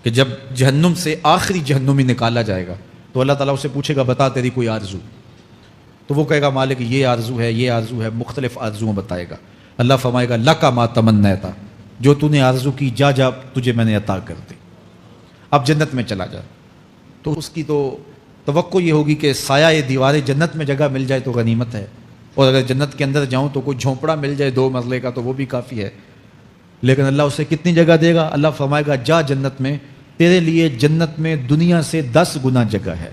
کہ جب جہنم سے آخری جہنمی نکالا جائے گا تو اللہ تعالیٰ اسے پوچھے گا بتا تیری کوئی آرزو، تو وہ کہے گا مالک یہ آرزو ہے، یہ آرزو ہے، مختلف آرزوؤں بتائے گا۔ اللہ فرمائے گا لکا ما تمنیتا، جو تو نے آرزو کی جا جا تجھے میں نے عطا کر دی، اب جنت میں چلا جا۔ تو اس کی تو توقع یہ ہوگی کہ سایہ دیواریں جنت میں جگہ مل جائے تو غنیمت ہے، اور اگر جنت کے اندر جاؤں تو کوئی جھونپڑا مل جائے 2 مرلے کا تو وہ بھی کافی ہے۔ لیکن اللہ اسے کتنی جگہ دے گا؟ اللہ فرمائے گا جا جنت میں، تیرے لیے جنت میں دنیا سے 10 گنا جگہ ہے۔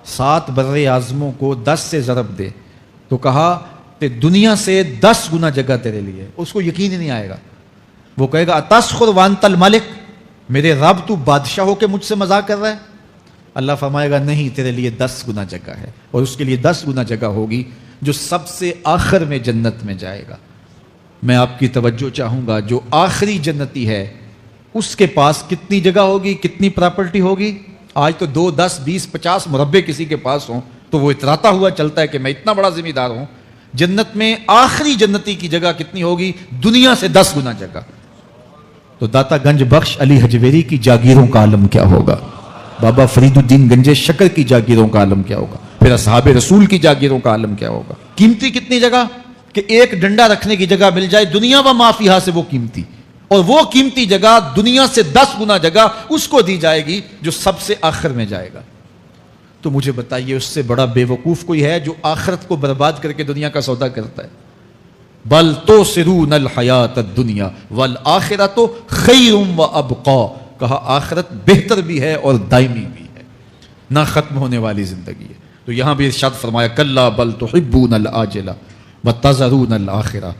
7 بر اعظموں کو 10 سے ضرب دے، تو کہا تے دنیا سے 10 گنا جگہ تیرے لیے. اس کو یقین ہی نہیں آئے گا. وہ کہے گا اتسخر وانت الملک، میرے رب تو بادشاہ ہو کے مجھ سے مذاق کر رہا ہے؟ اللہ فرمائے گا نہیں، تیرے لیے 10 گنا جگہ ہے، اور اس کے لیے 10 گنا جگہ ہوگی جو سب سے آخر میں جنت میں جائے گا. میں آپ کی توجہ چاہوں گا، جو آخری جنتی ہے اس کے پاس کتنی جگہ ہوگی، کتنی پراپرٹی ہوگی؟ آج تو 2 10 20 50 مربع کسی کے پاس ہوں تو وہ اتراتا ہوا چلتا ہے کہ میں اتنا بڑا ذمہ دار ہوں. جنت میں آخری جنتی کی جگہ کتنی ہوگی؟ دنیا سے 10 گنا جگہ. تو داتا گنج بخش علی حجویری کی جاگیروں کا عالم کیا ہوگا، بابا فرید الدین گنجے شکر کی جاگیروں کا عالم کیا ہوگا، پھر اصحاب رسول کی جاگیروں کا عالم کیا ہوگا. قیمتی کتنی جگہ کہ ایک ڈنڈا رکھنے کی جگہ مل جائے، دنیا و ما فیہا سے وہ قیمتی، اور وہ قیمتی جگہ دنیا سے 10 گنا جگہ اس کو دی جائے گی جو سب سے آخر میں جائے گا. تو مجھے بتائیے اس سے بڑا بے وقوف کوئی ہے جو آخرت کو برباد کر کے دنیا کا سودا کرتا ہے؟ بل تؤثرون الحیات الدنیا والآخرۃ خیر وابقا، کہا آخرت بہتر بھی ہے اور دائمی بھی ہے، نہ ختم ہونے والی زندگی ہے. تو یہاں بھی ارشاد فرمایا کلا بل تحبون العاجلہ وتذرون الآخرہ،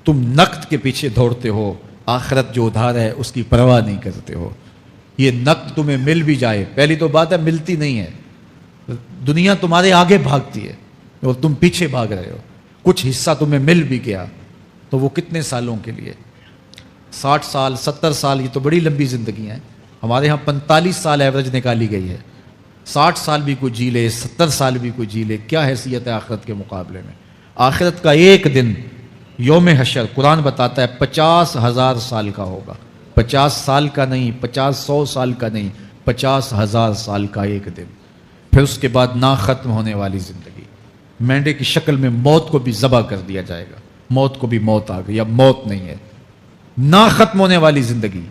تم نقد کے پیچھے دوڑتے ہو، آخرت جو ادھار ہے اس کی پرواہ نہیں کرتے ہو. یہ نقد تمہیں مل بھی جائے، پہلی تو بات ہے ملتی نہیں ہے، دنیا تمہارے آگے بھاگتی ہے اور تم پیچھے بھاگ رہے ہو. کچھ حصہ تمہیں مل بھی گیا تو وہ کتنے سالوں کے لیے؟ 60 سال 70 سال، یہ تو بڑی لمبی زندگی ہیں. ہمارے ہاں 45 سال ایوریج نکالی گئی ہے. 60 سال بھی کوئی جی لے، 70 سال بھی کوئی جی لے، کیا حیثیت ہے آخرت کے مقابلے میں؟ آخرت کا ایک دن یوم حشر قرآن بتاتا ہے 50,000 سال کا ہوگا. 50 سال کا نہیں، 100 سال کا نہیں، 50,000 سال کا ایک دن. پھر اس کے بعد نہ ختم ہونے والی زندگی، مینڈے کی شکل میں موت کو بھی ذبح کر دیا جائے گا. موت کو بھی موت آ گئی، اب موت نہیں ہے، نہ ختم ہونے والی زندگی.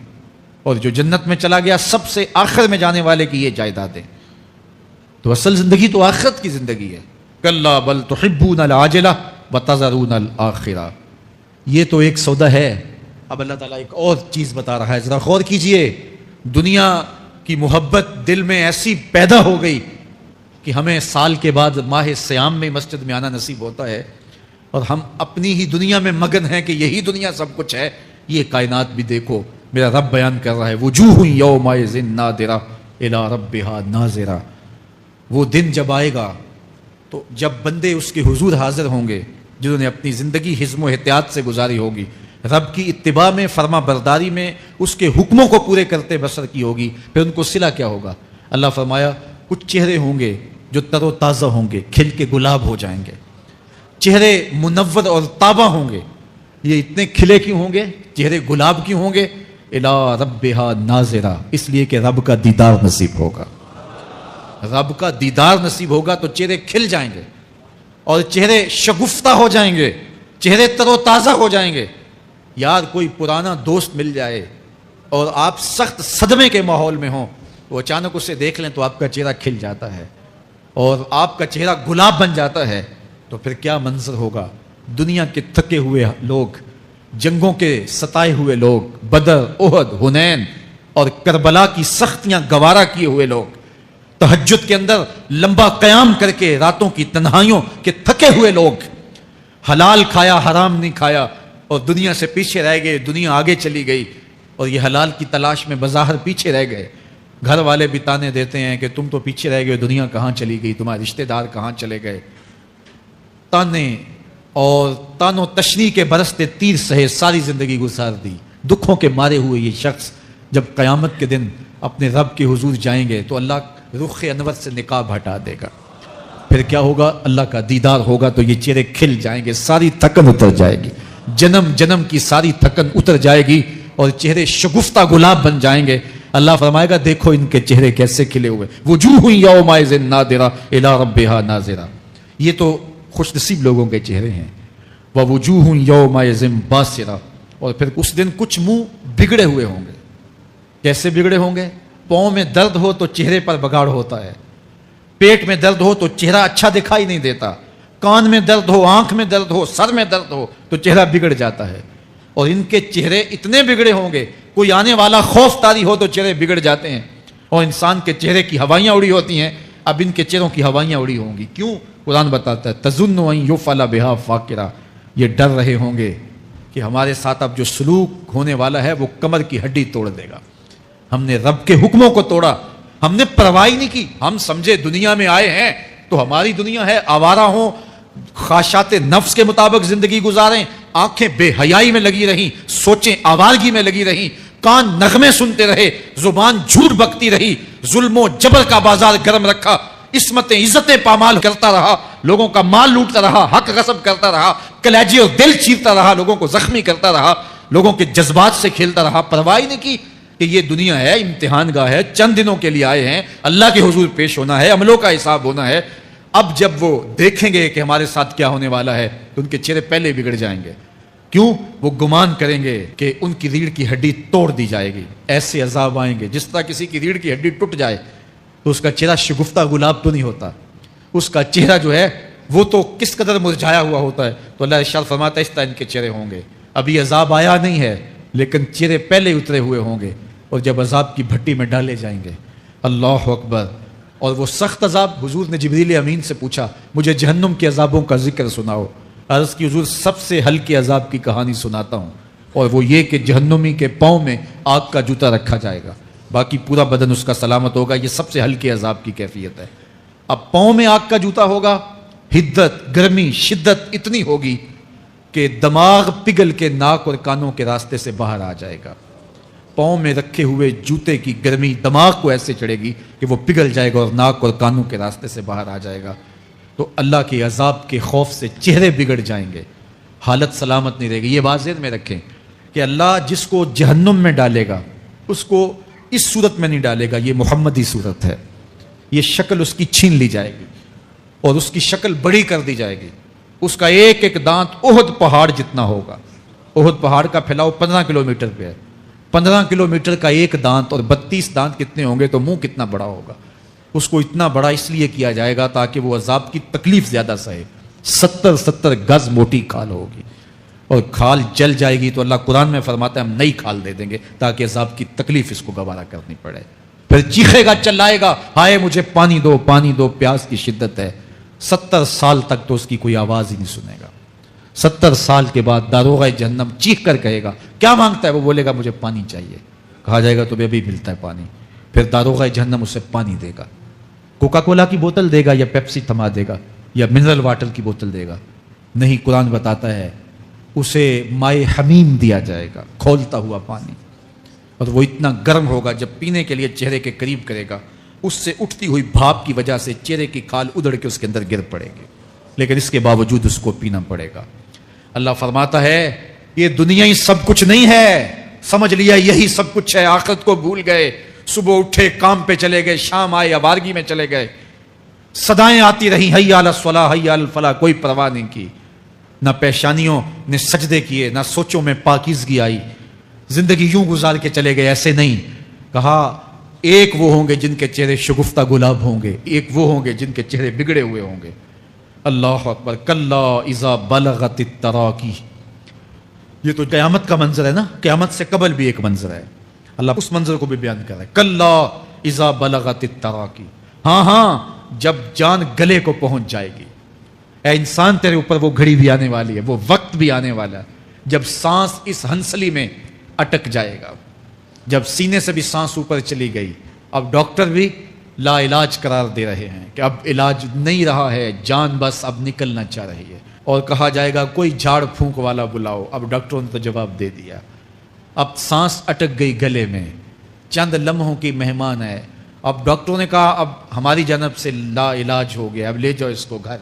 اور جو جنت میں چلا گیا سب سے آخر میں جانے والے کی یہ جائیدادیں. تو اصل زندگی تو آخرت کی زندگی ہے. کلا بل تحبون العاجلہ وتذرون الآخرہ، یہ تو ایک سودا ہے. اب اللہ تعالیٰ ایک اور چیز بتا رہا ہے، ذرا غور کیجئے. دنیا کی محبت دل میں ایسی پیدا ہو گئی کہ ہمیں سال کے بعد ماہ سیام میں مسجد میں آنا نصیب ہوتا ہے، اور ہم اپنی ہی دنیا میں مگن ہیں کہ یہی دنیا سب کچھ ہے. یہ کائنات بھی دیکھو، میرا رب بیان کر رہا ہے وجوہ یومئذ ناظرہ الی ربہا ناظرہ. وہ دن جب آئے گا تو جب بندے اس کے حضور حاضر ہوں گے جنہوں نے اپنی زندگی حزم و احتیاط سے گزاری ہوگی، رب کی اتباع میں، فرما برداری میں، اس کے حکموں کو پورے کرتے بسر کی ہوگی، پھر ان کو صلہ کیا ہوگا؟ اللہ فرمایا کچھ چہرے ہوں گے جو تر و تازہ ہوں گے، کھل کے گلاب ہو جائیں گے. چہرے منور اور تابہ ہوں گے. یہ اتنے کھلے کیوں ہوں گے؟ چہرے گلاب کیوں ہوں گے؟ الی ربہا ناظرہ، اس لیے کہ رب کا دیدار نصیب ہوگا. رب کا دیدار نصیب ہوگا تو چہرے کھل جائیں گے، اور چہرے شگفتہ ہو جائیں گے، چہرے تر و تازہ ہو جائیں گے. یار کوئی پرانا دوست مل جائے اور آپ سخت صدمے کے ماحول میں ہوں، وہ اچانک اسے دیکھ لیں تو آپ کا چہرہ کھل جاتا ہے اور آپ کا چہرہ گلاب بن جاتا ہے، تو پھر کیا منظر ہوگا؟ دنیا کے تھکے ہوئے لوگ، جنگوں کے ستائے ہوئے لوگ، بدر، احد، حنین اور کربلا کی سختیاں گوارا کیے ہوئے لوگ، تہجد کے اندر لمبا قیام کر کے راتوں کی تنہائیوں کے تھکے ہوئے لوگ، حلال کھایا حرام نہیں کھایا اور دنیا سے پیچھے رہ گئے، دنیا آگے چلی گئی اور یہ حلال کی تلاش میں بظاہر پیچھے رہ گئے. گھر والے بھی تانے دیتے ہیں کہ تم تو پیچھے رہ گئے، دنیا کہاں چلی گئی، تمہارے رشتہ دار کہاں چلے گئے. تانے اور تانوں تشنیع کے برستے تیر سہے ساری زندگی گزار دی. دکھوں کے مارے ہوئے یہ شخص جب قیامت کے دن اپنے رب کے حضور جائیں گے تو اللہ رخ انور سے نقاب ہٹا دے گا. پھر کیا ہوگا؟ اللہ کا دیدار ہوگا تو یہ چہرے کھل جائیں گے، ساری تھکن اتر جائے گی، جنم جنم کی ساری تھکن اتر جائے گی اور چہرے شگفتہ گلاب بن جائیں گے. اللہ فرمائے گا دیکھو ان کے چہرے کیسے کھلے ہوئے. وجوہ یومئذ ناظرہ الی ربہا ناظرہ، یہ تو خوش نصیب لوگوں کے چہرے ہیں. ووجوہ یومئذ باسرہ، اور پھر اس دن کچھ منہ بگڑے ہوئے ہوں گے. کیسے بگڑے ہوں گے؟ پاؤں میں درد ہو تو چہرے پر بگاڑ ہوتا ہے، پیٹ میں درد ہو تو چہرہ اچھا دکھائی نہیں دیتا، کان میں درد ہو، آنکھ میں درد ہو، سر میں درد ہو تو چہرہ بگڑ جاتا ہے. اور ان کے چہرے اتنے بگڑے ہوں گے، کوئی آنے والا خوف طاری ہو تو چہرے بگڑ جاتے ہیں. اور انسان کے چہرے کی ہوائیاں اڑی ہوتی ہیں، اب ان کے چہروں کی ہوائیاں اڑی ہوں گی. کیوں؟ قرآن بتاتا ہے تظن ان یفعل بہا فاقرہ، یہ ڈر رہے ہوں گے کہ ہمارے ساتھ اب جو سلوک ہونے والا ہے وہ کمر کی ہڈی توڑ دے گا. ہم نے رب کے حکموں کو توڑا، ہم نے پرواہ نہیں کی. ہم سمجھے دنیا میں آئے ہیں تو ہماری دنیا ہے، آوارہ ہوں، خواہشات نفس کے مطابق زندگی گزاریں، آنکھیں بے حیائی میں لگی رہیں، سوچیں آوارگی میں لگی رہیں، کان نغمے سنتے رہے، زبان جھوٹ بکتی رہی، ظلم و جبر کا بازار گرم رکھا، عصمتیں عزتیں پامال کرتا رہا، لوگوں کا مال لوٹتا رہا، حق غصب کرتا رہا، کلیجے اور دل چیرتا رہا، لوگوں کو زخمی کرتا رہا، لوگوں کے جذبات سے کھیلتا رہا. پرواہ نہیں کی کہ یہ دنیا ہے، امتحان گاہ ہے، چند دنوں کے لیے آئے ہیں، اللہ کے حضور پیش ہونا ہے، عملوں کا حساب ہونا ہے. اب جب وہ دیکھیں گے کہ ہمارے ساتھ کیا ہونے والا ہے تو ان کے چہرے پہلے بگڑ جائیں گے. کیوں؟ وہ گمان کریں گے کہ ان کی ریڑھ کی ہڈی توڑ دی جائے گی. ایسے عذاب آئیں گے جس طرح کسی کی ریڑھ کی ہڈی ٹوٹ جائے تو اس کا چہرہ شگفتہ گلاب تو نہیں ہوتا، اس کا چہرہ جو ہے وہ تو کس قدر مرجھایا ہوا ہوتا ہے. تو اللہ ارشاد فرماتا ہے اس طرح ان کے چہرے ہوں گے. ابھی عذاب آیا نہیں ہے لیکن چہرے پہلے اترے ہوئے ہوں گے، اور جب عذاب کی بھٹی میں ڈالے جائیں گے. اللہ اکبر. اور وہ سخت عذاب، حضور نے جبریل امین سے پوچھا مجھے جہنم کے عذابوں کا ذکر سناؤ. عرض کی حضور سب سے ہلکے عذاب کی کہانی سناتا ہوں، اور وہ یہ کہ جہنمی کے پاؤں میں آگ کا جوتا رکھا جائے گا، باقی پورا بدن اس کا سلامت ہوگا. یہ سب سے ہلکے عذاب کی کیفیت ہے. اب پاؤں میں آگ کا جوتا ہوگا، حدت، گرمی، شدت اتنی ہوگی کہ دماغ پگھل کے ناک اور کانوں کے راستے سے باہر آ جائے گا. پاؤں میں رکھے ہوئے جوتے کی گرمی دماغ کو ایسے چڑھے گی کہ وہ پگھل جائے گا اور ناک اور کانوں کے راستے سے باہر آ جائے گا. تو اللہ کے عذاب کے خوف سے چہرے بگڑ جائیں گے، حالت سلامت نہیں رہے گی. یہ بات ذہن میں رکھیں کہ اللہ جس کو جہنم میں ڈالے گا اس کو اس صورت میں نہیں ڈالے گا. یہ محمدی صورت ہے، یہ شکل اس کی چھین لی جائے گی اور اس کی شکل بڑی کر دی جائے گی. اس کا ایک ایک دانت احد پہاڑ جتنا ہوگا. احد پہاڑ کا پھیلاؤ 15 کلومیٹر پہ ہے. 15 کلومیٹر کا ایک دانت اور 32 دانت کتنے ہوں گے تو منہ کتنا بڑا ہوگا. اس کو اتنا بڑا اس لیے کیا جائے گا تاکہ وہ عذاب کی تکلیف زیادہ سہے. 70 گز موٹی کھال ہوگی اور کھال جل جائے گی تو اللہ قرآن میں فرماتا ہے ہم نئی کھال دے دیں گے تاکہ عذاب کی تکلیف اس کو گوارا کرنی پڑے. پھر چیخے گا، چلائے گا، ہائے مجھے پانی دو، پانی دو، پیاس کی شدت ہے. 70 سال تک تو اس کی کوئی آواز ہی نہیں سنے گا. 70 سال کے بعد داروغہ جہنم چیخ کر کہے گا کیا مانگتا ہے؟ وہ بولے گا مجھے پانی چاہیے. کہا جائے گا تو ابھی ملتا ہے پانی. پھر داروغہ جہنم اسے پانی دے گا. کوکا کولا کی بوتل دے گا یا پیپسی تھما دے گا یا منرل واٹر کی بوتل دے گا؟ نہیں، قرآن بتاتا ہے اسے مائے حمیم دیا جائے گا، کھولتا ہوا پانی. اور وہ اتنا گرم ہوگا جب پینے کے لیے چہرے کے قریب کرے گا اس سے اٹھتی ہوئی بھاپ کی وجہ سے چہرے کی کھال ادڑ کے اس کے اندر گر پڑے گی، لیکن اس کے باوجود اس کو پینا پڑے گا. اللہ فرماتا ہے یہ دنیا ہی سب کچھ نہیں ہے، سمجھ لیا یہی سب کچھ ہے، آخرت کو بھول گئے. صبح اٹھے کام پہ چلے گئے، شام آئے آوارگی میں چلے گئے، صدائیں آتی رہیں حی علی الصلاۃ حی علی الفلاح، کوئی پرواہ نہیں کی. نہ پیشانیوں نے سجدے کیے، نہ سوچوں میں پاکیزگی آئی. زندگی یوں گزار کے چلے گئے. ایسے نہیں، کہا ایک وہ ہوں گے جن کے چہرے شگفتہ گلاب ہوں گے، ایک وہ ہوں گے جن کے چہرے بگڑے ہوئے ہوں گے. اللہ اکبر. کلا اذا بلغت التراقی. یہ تو قیامت کا منظر ہے نا، قیامت سے قبل بھی ایک منظر ہے. اللہ اس منظر کو بھی بیان کر رہا ہے. کلا اذا بلغت التراقی. ہاں جب جان گلے کو پہنچ جائے گی. اے انسان تیرے اوپر وہ گھڑی بھی آنے والی ہے، وہ وقت بھی آنے والا ہے جب سانس اس ہنسلی میں اٹک جائے گا، جب سینے سے بھی سانس اوپر چلی گئی. اب ڈاکٹر بھی لا علاج قرار دے رہے ہیں کہ اب علاج نہیں رہا ہے، جان بس اب نکلنا چاہ رہی ہے. اور کہا جائے گا کوئی جھاڑ پھونک والا بلاؤ. اب ڈاکٹروں نے تو جواب دے دیا. اب سانس اٹک گئی گلے میں، چند لمحوں کی مہمان ہے. اب ڈاکٹروں نے کہا اب ہماری جانب سے لا علاج ہو گیا، اب لے جاؤ اس کو گھر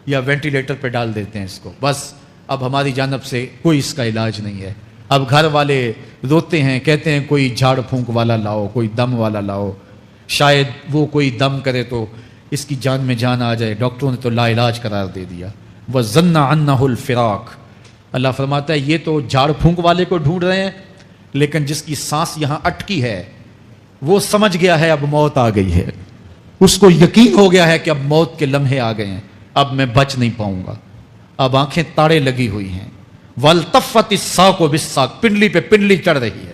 یا وینٹیلیٹر پہ ڈال دیتے ہیں اس کو، بس اب ہماری جانب سے کوئی اس کا علاج نہیں ہے. اب گھر والے روتے ہیں، کہتے ہیں کوئی جھاڑ پھونک والا لاؤ، کوئی دم والا لاؤ، شاید وہ کوئی دم کرے تو اس کی جان میں جان آ جائے. ڈاکٹروں نے تو لا علاج قرار دے دیا. وَظَنَّ عَنَّهُ الْفِرَاقُ. اللہ فرماتا ہے یہ تو جھاڑ پھونک والے کو ڈھونڈ رہے ہیں، لیکن جس کی سانس یہاں اٹکی ہے وہ سمجھ گیا ہے اب موت آ گئی ہے. اس کو یقین ہو گیا ہے کہ اب موت کے لمحے آ گئے ہیں، اب میں بچ نہیں پاؤں گا. اب آنکھیں تاڑے لگی ہوئی ہیں. وَالْتَفَّتِ السَّاقُ بِالسَّاقِ. پنڈلی پہ پنڈلی چڑھ رہی ہے.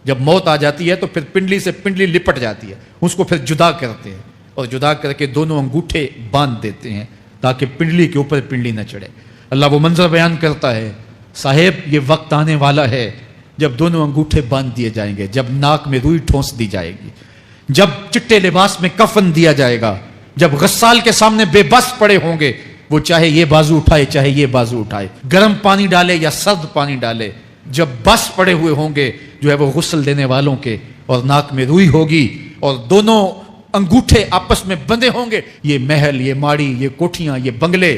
جب موت آ جاتی ہے تو پھر پنڈلی سے پنڈلی لپٹ جاتی ہے، اس کو پھر جدا کرتے ہیں اور جدا کر کے دونوں انگوٹھے باندھ دیتے ہیں تاکہ پنڈلی کے اوپر پنڈلی نہ چڑھے۔ اللہ وہ منظر بیان کرتا ہے، صاحب یہ وقت آنے والا ہے جب دونوں انگوٹھے باندھ دیے جائیں گے، جب ناک میں روئی ٹھونس دی جائے گی، جب چٹے لباس میں کفن دیا جائے گا، جب غسال کے سامنے بے بس پڑے ہوں گے، وہ چاہے یہ بازو اٹھائے چاہے یہ بازو اٹھائے، گرم پانی ڈالے یا سرد پانی ڈالے، جب بس پڑے ہوئے ہوں گے جو ہے وہ غسل دینے والوں کے، اور ناک میں روئی ہوگی اور دونوں انگوٹھے آپس میں بندھے ہوں گے، یہ محل، یہ ماڑی، یہ کوٹھیاں، یہ بنگلے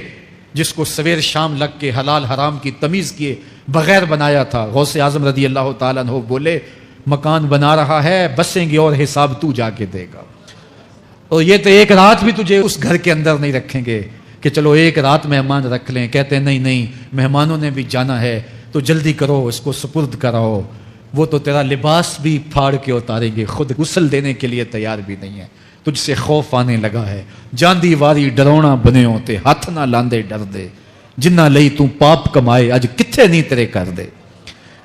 جس کو سویر شام لگ کے حلال حرام کی تمیز کیے بغیر بنایا تھا، غوث اعظم رضی اللہ تعالیٰ عنہ بولے مکان بنا رہا ہے، بسیں گے اور حساب تو جا کے دے گا، اور یہ تو ایک رات بھی تجھے اس گھر کے اندر نہیں رکھیں گے کہ چلو ایک رات مہمان رکھ لیں، کہتے ہیں نہیں مہمانوں نے بھی جانا ہے تو جلدی کرو، اس کو سپرد کراؤ، وہ تو تیرا لباس بھی پھاڑ کے اتاریں گے، خود غسل دینے کے لیے تیار بھی نہیں ہے، تجھ سے خوف آنے لگا ہے، جاندی واری ڈرونا بنے ہوتے ہاتھ نہ لاندے ڈر دے، جنہ لئی تو پاپ کمائے اج کتھے نہیں تیرے کر دے،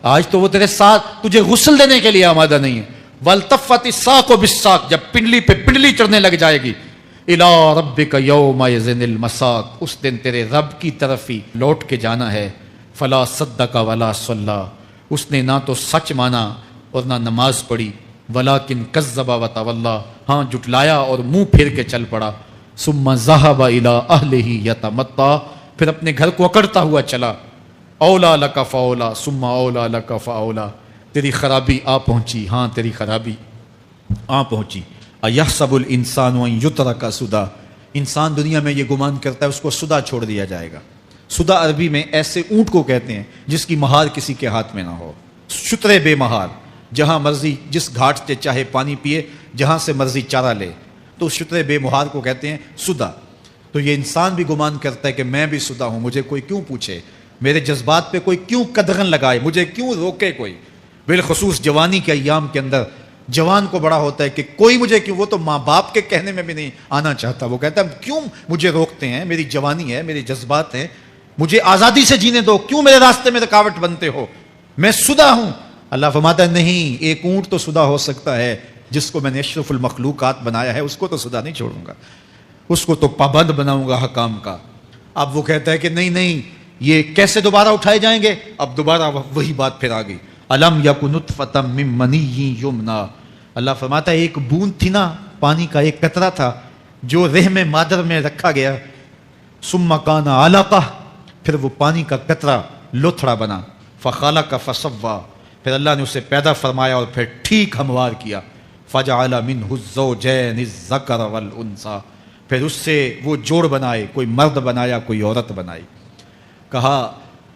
آج تو وہ تیرے ساتھ تجھے غسل دینے کے لیے آمادہ نہیں ہے۔ والتفت الساق بالساق، جب پنڈلی پہ پنڈلی چڑھنے لگ جائے گی، الی ربک یومئذ المساق، اس دن تیرے رب کی طرف ہی لوٹ کے جانا ہے، فلا صدق ولا صلی، اس نے نہ تو سچ مانا اور نہ نماز پڑھی، ولیکن کذب وتولی، ہاں جھٹلایا اور منہ پھیر کے چل پڑا، ثم ذهب الی اہلہ یتمطیٰ، پھر اپنے گھر کو اکڑتا ہوا چلا، اولا لک فاولا ثم اولا لک فاولا، تیری خرابی آ پہنچی، ہاں تیری خرابی آ پہنچی۔ ایحسب الانسان ان یترک سدی، انسان دنیا میں یہ گمان کرتا ہے اس کو سدا چھوڑ دیا جائے گا۔ سدا عربی میں ایسے اونٹ کو کہتے ہیں جس کی مہار کسی کے ہاتھ میں نہ ہو، شترے بے مہار، جہاں مرضی جس گھاٹ سے چاہے پانی پیے، جہاں سے مرضی چارہ لے، تو شترے بے مہار کو کہتے ہیں سدا۔ تو یہ انسان بھی گمان کرتا ہے کہ میں بھی سدا ہوں، مجھے کوئی کیوں پوچھے، میرے جذبات پہ کوئی کیوں قدغن لگائے، مجھے کیوں روکے کوئی، بالخصوص جوانی کے ایام کے اندر جوان کو بڑا ہوتا ہے کہ کوئی مجھے کیوں، وہ تو ماں باپ کے کہنے میں بھی نہیں آنا چاہتا، وہ کہتا ہے کیوں مجھے روکتے ہیں، میری جوانی ہے، میرے جذبات ہیں، مجھے آزادی سے جینے دو، کیوں میرے راستے میں رکاوٹ بنتے ہو، میں سدا ہوں۔ اللہ فرماتا ہے نہیں، ایک اونٹ تو سدا ہو سکتا ہے، جس کو میں نے اشرف المخلوقات بنایا ہے، اس کو تو سدا نہیں چھوڑوں گا، اس کو تو پابند بناؤں گا حکام کا۔ اب وہ کہتا ہے کہ نہیں یہ کیسے دوبارہ اٹھائے جائیں گے، اب دوبارہ وہی بات پھر آ گئی، الم یکن نطفۃ من منی یمنی، اللہ فرماتا ہے ایک بوند تھی نا، پانی کا ایک قطرہ تھا جو رحم مادر میں رکھا گیا، ثم کان علقہ، پھر وہ پانی کا قطرہ لوتھڑا بنا، فخلق فسوی، پھر اللہ نے اسے پیدا فرمایا اور پھر ٹھیک ہموار کیا، فجعل منہ الزوجین الذکر والانثی، پھر اس سے وہ جوڑ بنائے، کوئی مرد بنایا کوئی عورت بنائی۔ کہا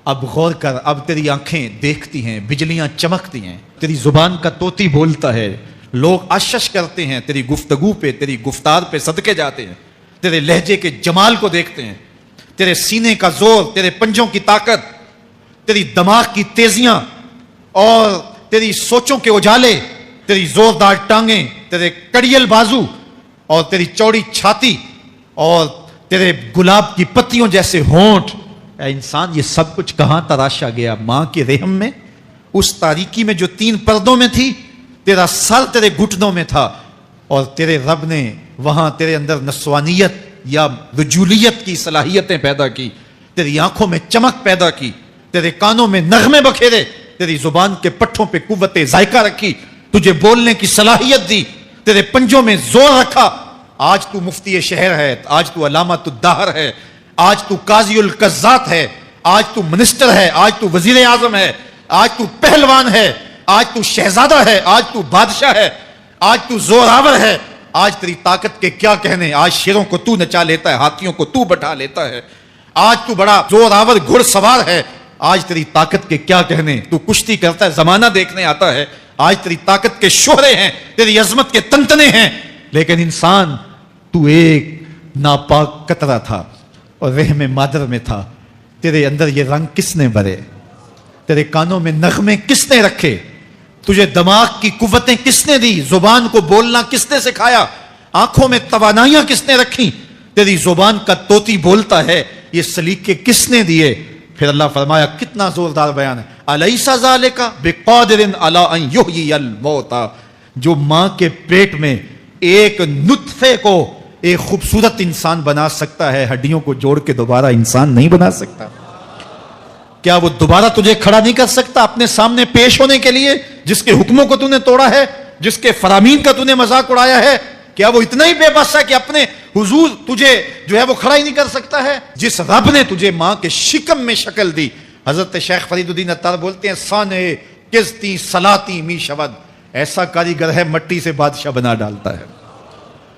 اب غور کر، اب تیری آنکھیں دیکھتی ہیں، بجلیاں چمکتی ہیں، تیری زبان کا طوطی بولتا ہے، لوگ اشش کرتے ہیں تیری گفتگو پہ، تیری گفتار پہ صدقے جاتے ہیں، تیرے لہجے کے جمال کو دیکھتے ہیں، تیرے سینے کا زور، تیرے پنجوں کی طاقت، تیری دماغ کی تیزیاں اور تیری سوچوں کے اجالے، تیری زوردار ٹانگیں، تیرے کڑیل بازو اور تیری چوڑی چھاتی اور تیرے گلاب کی پتیوں جیسے ہونٹ، اے انسان یہ سب کچھ کہاں تراشا گیا؟ ماں کے رحم میں، اس تاریکی میں جو 3 پردوں میں تھی، تیرا سر تیرے گھٹنوں میں تھا، اور تیرے رب نے وہاں تیرے اندر نسوانیت یا رجولیت کی صلاحیتیں پیدا کی، تیری آنکھوں میں چمک پیدا کی، تیرے کانوں میں نغمے بکھیرے، تیری زبان کے پٹھوں پہ قوت ذائقہ رکھی، تجھے بولنے کی صلاحیت دی، تیرے پنجوں میں زور رکھا۔ آج تو مفتی شہر ہے، آج تو علامت الدہر ہے، آج تو قاضی القضات ہے، آج تو منسٹر ہے، آج تو وزیر اعظم ہے، آج تو پہلوان ہے، آج تو شہزادہ ہے، آج تو بادشاہ ہے، آج تو زوراور ہے، آج تیری طاقت کے کیا کہنے، آج شیروں کو تو نچا لیتا ہے، ہاتھیوں کو تو بٹھا لیتا ہے، آج تو بڑا زوراور گھڑ سوار ہے، آج تیری طاقت کے کیا کہنے، تو کشتی کرتا ہے، زمانہ دیکھنے آتا ہے، آج تیری طاقت کے شہرے ہیں، تیری عظمت کے تنتنے ہیں، لیکن انسان تو ایک ناپاک قطرہ تھا اور رحم مادر میں تھا، تیرے اندر یہ رنگ کس نے بھرے، تیرے کانوں میں نغمے کس نے رکھے، تجھے دماغ کی قوتیں کس نے دی، زبان کو بولنا کس نے سکھایا، آنکھوں میں توانائیاں کس نے رکھی، تیری زبان کا طوطی بولتا ہے، یہ سلیقے کس نے دیے؟ پھر اللہ فرمایا، کتنا زوردار بیان ہے، الیس ذالک بقادر علی ان یحیی الموتى، جو ماں کے پیٹ میں ایک نطفے کو ایک خوبصورت انسان بنا سکتا ہے، ہڈیوں کو جوڑ کے دوبارہ انسان نہیں بنا سکتا؟ کیا وہ دوبارہ تجھے کھڑا نہیں کر سکتا اپنے سامنے پیش ہونے کے لیے، جس کے حکموں کو تو نے توڑا ہے، جس کے فرامین کا تو نے مذاق اڑایا ہے؟ کیا وہ اتنا ہی بے بس ہے کہ اپنے حضور تجھے جو ہے وہ کھڑا ہی نہیں کر سکتا ہے؟ جس رب نے تجھے ماں کے شکم میں شکل دی، حضرت شیخ فرید الدین عطار بولتے ہیں سانے کستی سلاتی می شود، ایسا کاریگر ہے مٹی سے بادشاہ بنا ڈالتا ہے۔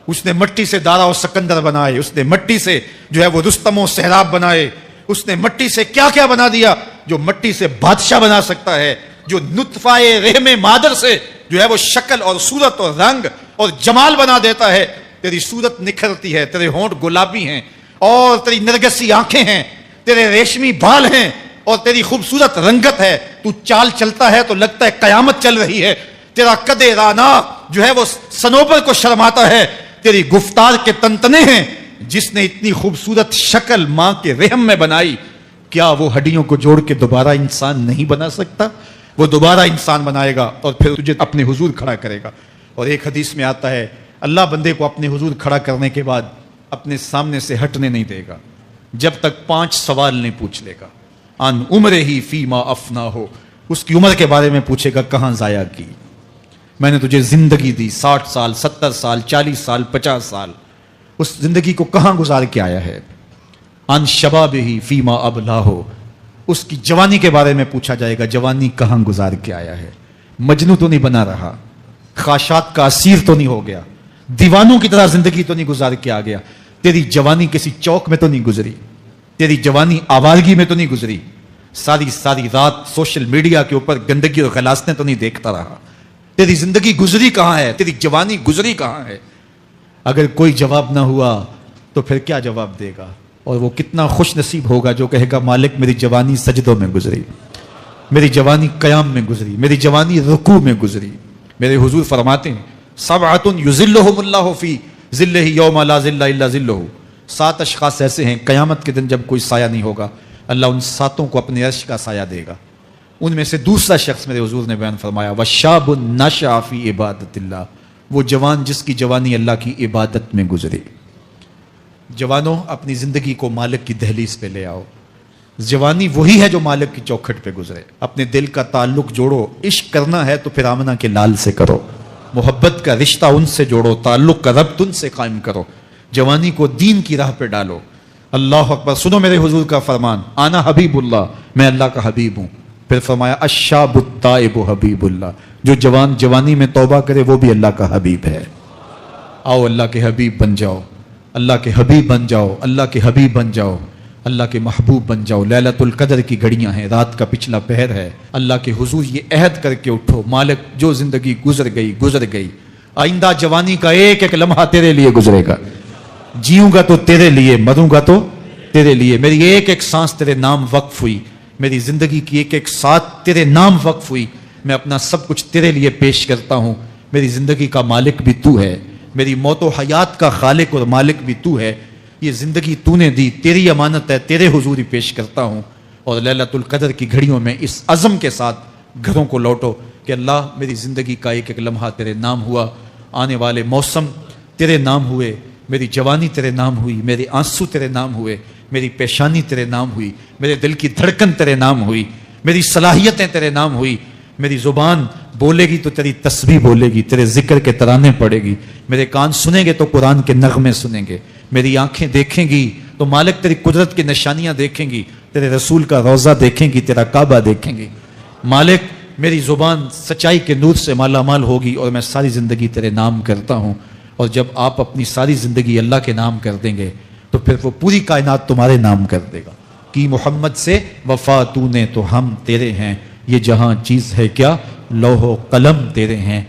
اس نے مٹی سے دارا و سکندر بنائے، اس نے مٹی سے جو ہے وہ رستم و سہراب بنائے، اس نے مٹی سے کیا کیا بنا دیا جو مٹی سے بادشاہ بنا سکتا ہے، جو نطفہ رحم مادر سے جو ہے وہ شکل اور صورت اور رنگ اور جمال بنا دیتا ہے۔ تیری صورت نکھرتی ہے، تیرے ہونٹ گلابی ہیں اور تیری نرگسی آنکھیں ہیں، تیرے ریشمی بال ہیں اور تیری خوبصورت رنگت ہے، تو چال چلتا ہے تو لگتا ہے قیامت چل رہی ہے، تیرا قد رانا جو ہے وہ صنوبر کو شرماتا ہے، تیری گفتار کے تنتنے ہیں۔ جس نے اتنی خوبصورت شکل ماں کے رحم میں بنائی، کیا وہ ہڈیوں کو جوڑ کے دوبارہ انسان نہیں بنا سکتا؟ وہ دوبارہ انسان بنائے گا اور پھر تجھے اپنے حضور کھڑا کرے گا۔ اور ایک حدیث میں آتا ہے اللہ بندے کو اپنے حضور کھڑا کرنے کے بعد اپنے سامنے سے ہٹنے نہیں دے گا جب تک 5 سوال نہیں پوچھ لے گا۔ ان عمر ہی فیما افنا ہو، اس کی عمر کے بارے میں پوچھے گا کہاں ضائع کی؟ میں نے تجھے زندگی دی 60 سال 70 سال 40 سال 50 سال، اس زندگی کو کہاں گزار کے آیا ہے؟ ان شباب ہی فیما ابلا ہو، اس کی جوانی کے بارے میں پوچھا جائے گا جوانی کہاں گزار کے آیا ہے؟ مجنوں تو نہیں بنا رہا، خواہشات کا اسیر تو نہیں ہو گیا، دیوانوں کی طرح زندگی تو نہیں گزار کے آ گیا، تیری جوانی کسی چوک میں تو نہیں گزری، تیری جوانی آوارگی میں تو نہیں گزری، ساری رات سوشل میڈیا کے اوپر گندگی اور غلاظتیں تو نہیں دیکھتا رہا، تیری زندگی گزری کہاں ہے؟ تیری جوانی گزری کہاں ہے؟ اگر کوئی جواب نہ ہوا تو پھر کیا جواب دے گا؟ اور وہ کتنا خوش نصیب ہوگا جو کہے گا مالک میری جوانی سجدوں میں گزری، میری جوانی قیام میں گزری، میری جوانی رکوع میں گزری۔ میرے حضور فرماتے ہیں سبعۃ یظلھم اللہ فی ظلہ یوم لا ظل الا ظلہ، 7 اشخاص ایسے ہیں قیامت کے دن جب کوئی سایہ نہیں ہوگا، اللہ ان 7 کو اپنے عرش کا سایہ دے گا۔ ان میں سے دوسرا شخص میرے حضور نے بیان فرمایا وشاب نشأ فی عبادت اللہ، وہ جوان جس کی جوانی اللہ کی عبادت میں گزری۔ جوانوں اپنی زندگی کو مالک کی دہلیز پہ لے آؤ، جوانی وہی ہے جو مالک کی چوکھٹ پہ گزرے۔ اپنے دل کا تعلق جوڑو، عشق کرنا ہے تو پھر آمنہ کے لال سے کرو، محبت کا رشتہ ان سے جوڑو، تعلق کا ربط ان سے قائم کرو، جوانی کو دین کی راہ پہ ڈالو۔ اللہ اکبر، سنو میرے حضور کا فرمان، آنا حبیب اللہ، میں اللہ کا حبیب ہوں۔ پھر فرمایا الشاب التائب حبیب اللہ، جو جوان جوانی میں توبہ کرے وہ بھی اللہ کا حبیب ہے۔ آؤ اللہ کے حبیب بن جاؤ، اللہ کے حبیب بن جاؤ، اللہ کے حبیب بن جاؤ، اللہ کے محبوب بن جاؤ۔ لیلۃ القدر کی گھڑیاں ہیں، رات کا پچھلا پہر ہے، اللہ کے حضور یہ عہد کر کے اٹھو مالک جو زندگی گزر گئی، آئندہ جوانی کا ایک ایک لمحہ تیرے لیے گزرے گا، جیوں گا تو تیرے لیے، مروں گا تو تیرے لیے، میری ایک ایک سانس تیرے نام وقف ہوئی، میری زندگی کی ایک ایک ساتھ تیرے نام وقف ہوئی، میں اپنا سب کچھ تیرے لیے پیش کرتا ہوں۔ میری زندگی کا مالک بھی تو ہے، میری موت و حیات کا خالق اور مالک بھی تو ہے، یہ زندگی تو نے دی، تیری امانت ہے، تیرے حضور ہی پیش کرتا ہوں۔ اور لیلۃ القدر کی گھڑیوں میں اس عزم کے ساتھ گھروں کو لوٹو کہ اللہ میری زندگی کا ایک ایک لمحہ تیرے نام ہوا، آنے والے موسم تیرے نام ہوئے، میری جوانی تیرے نام ہوئی، میرے آنسو تیرے نام ہوئے، میری پیشانی تیرے نام ہوئی، میرے دل کی دھڑکن تیرے نام ہوئی، میری صلاحیتیں تیرے نام ہوئی، میری زبان بولے گی تو تیری تسبیح بولے گی، تیرے ذکر کے ترانے پڑے گی، میرے کان سنیں گے تو قرآن کے نغمے سنیں گے، میری آنکھیں دیکھیں گی تو مالک تیری قدرت کی نشانیاں دیکھیں گی، تیرے رسول کا روضہ دیکھیں گی، تیرا کعبہ دیکھیں گی۔ مالک میری زبان سچائی کے نور سے مالا مال ہوگی اور میں ساری زندگی تیرے نام کرتا ہوں۔ اور جب آپ اپنی ساری زندگی اللہ کے نام کر دیں گے تو پھر وہ پوری کائنات تمہارے نام کر دے گا کہ محمد سے وفا تو نے تو ہم تیرے ہیں، یہ جہاں چیز ہے کیا لوح و قلم تیرے ہیں۔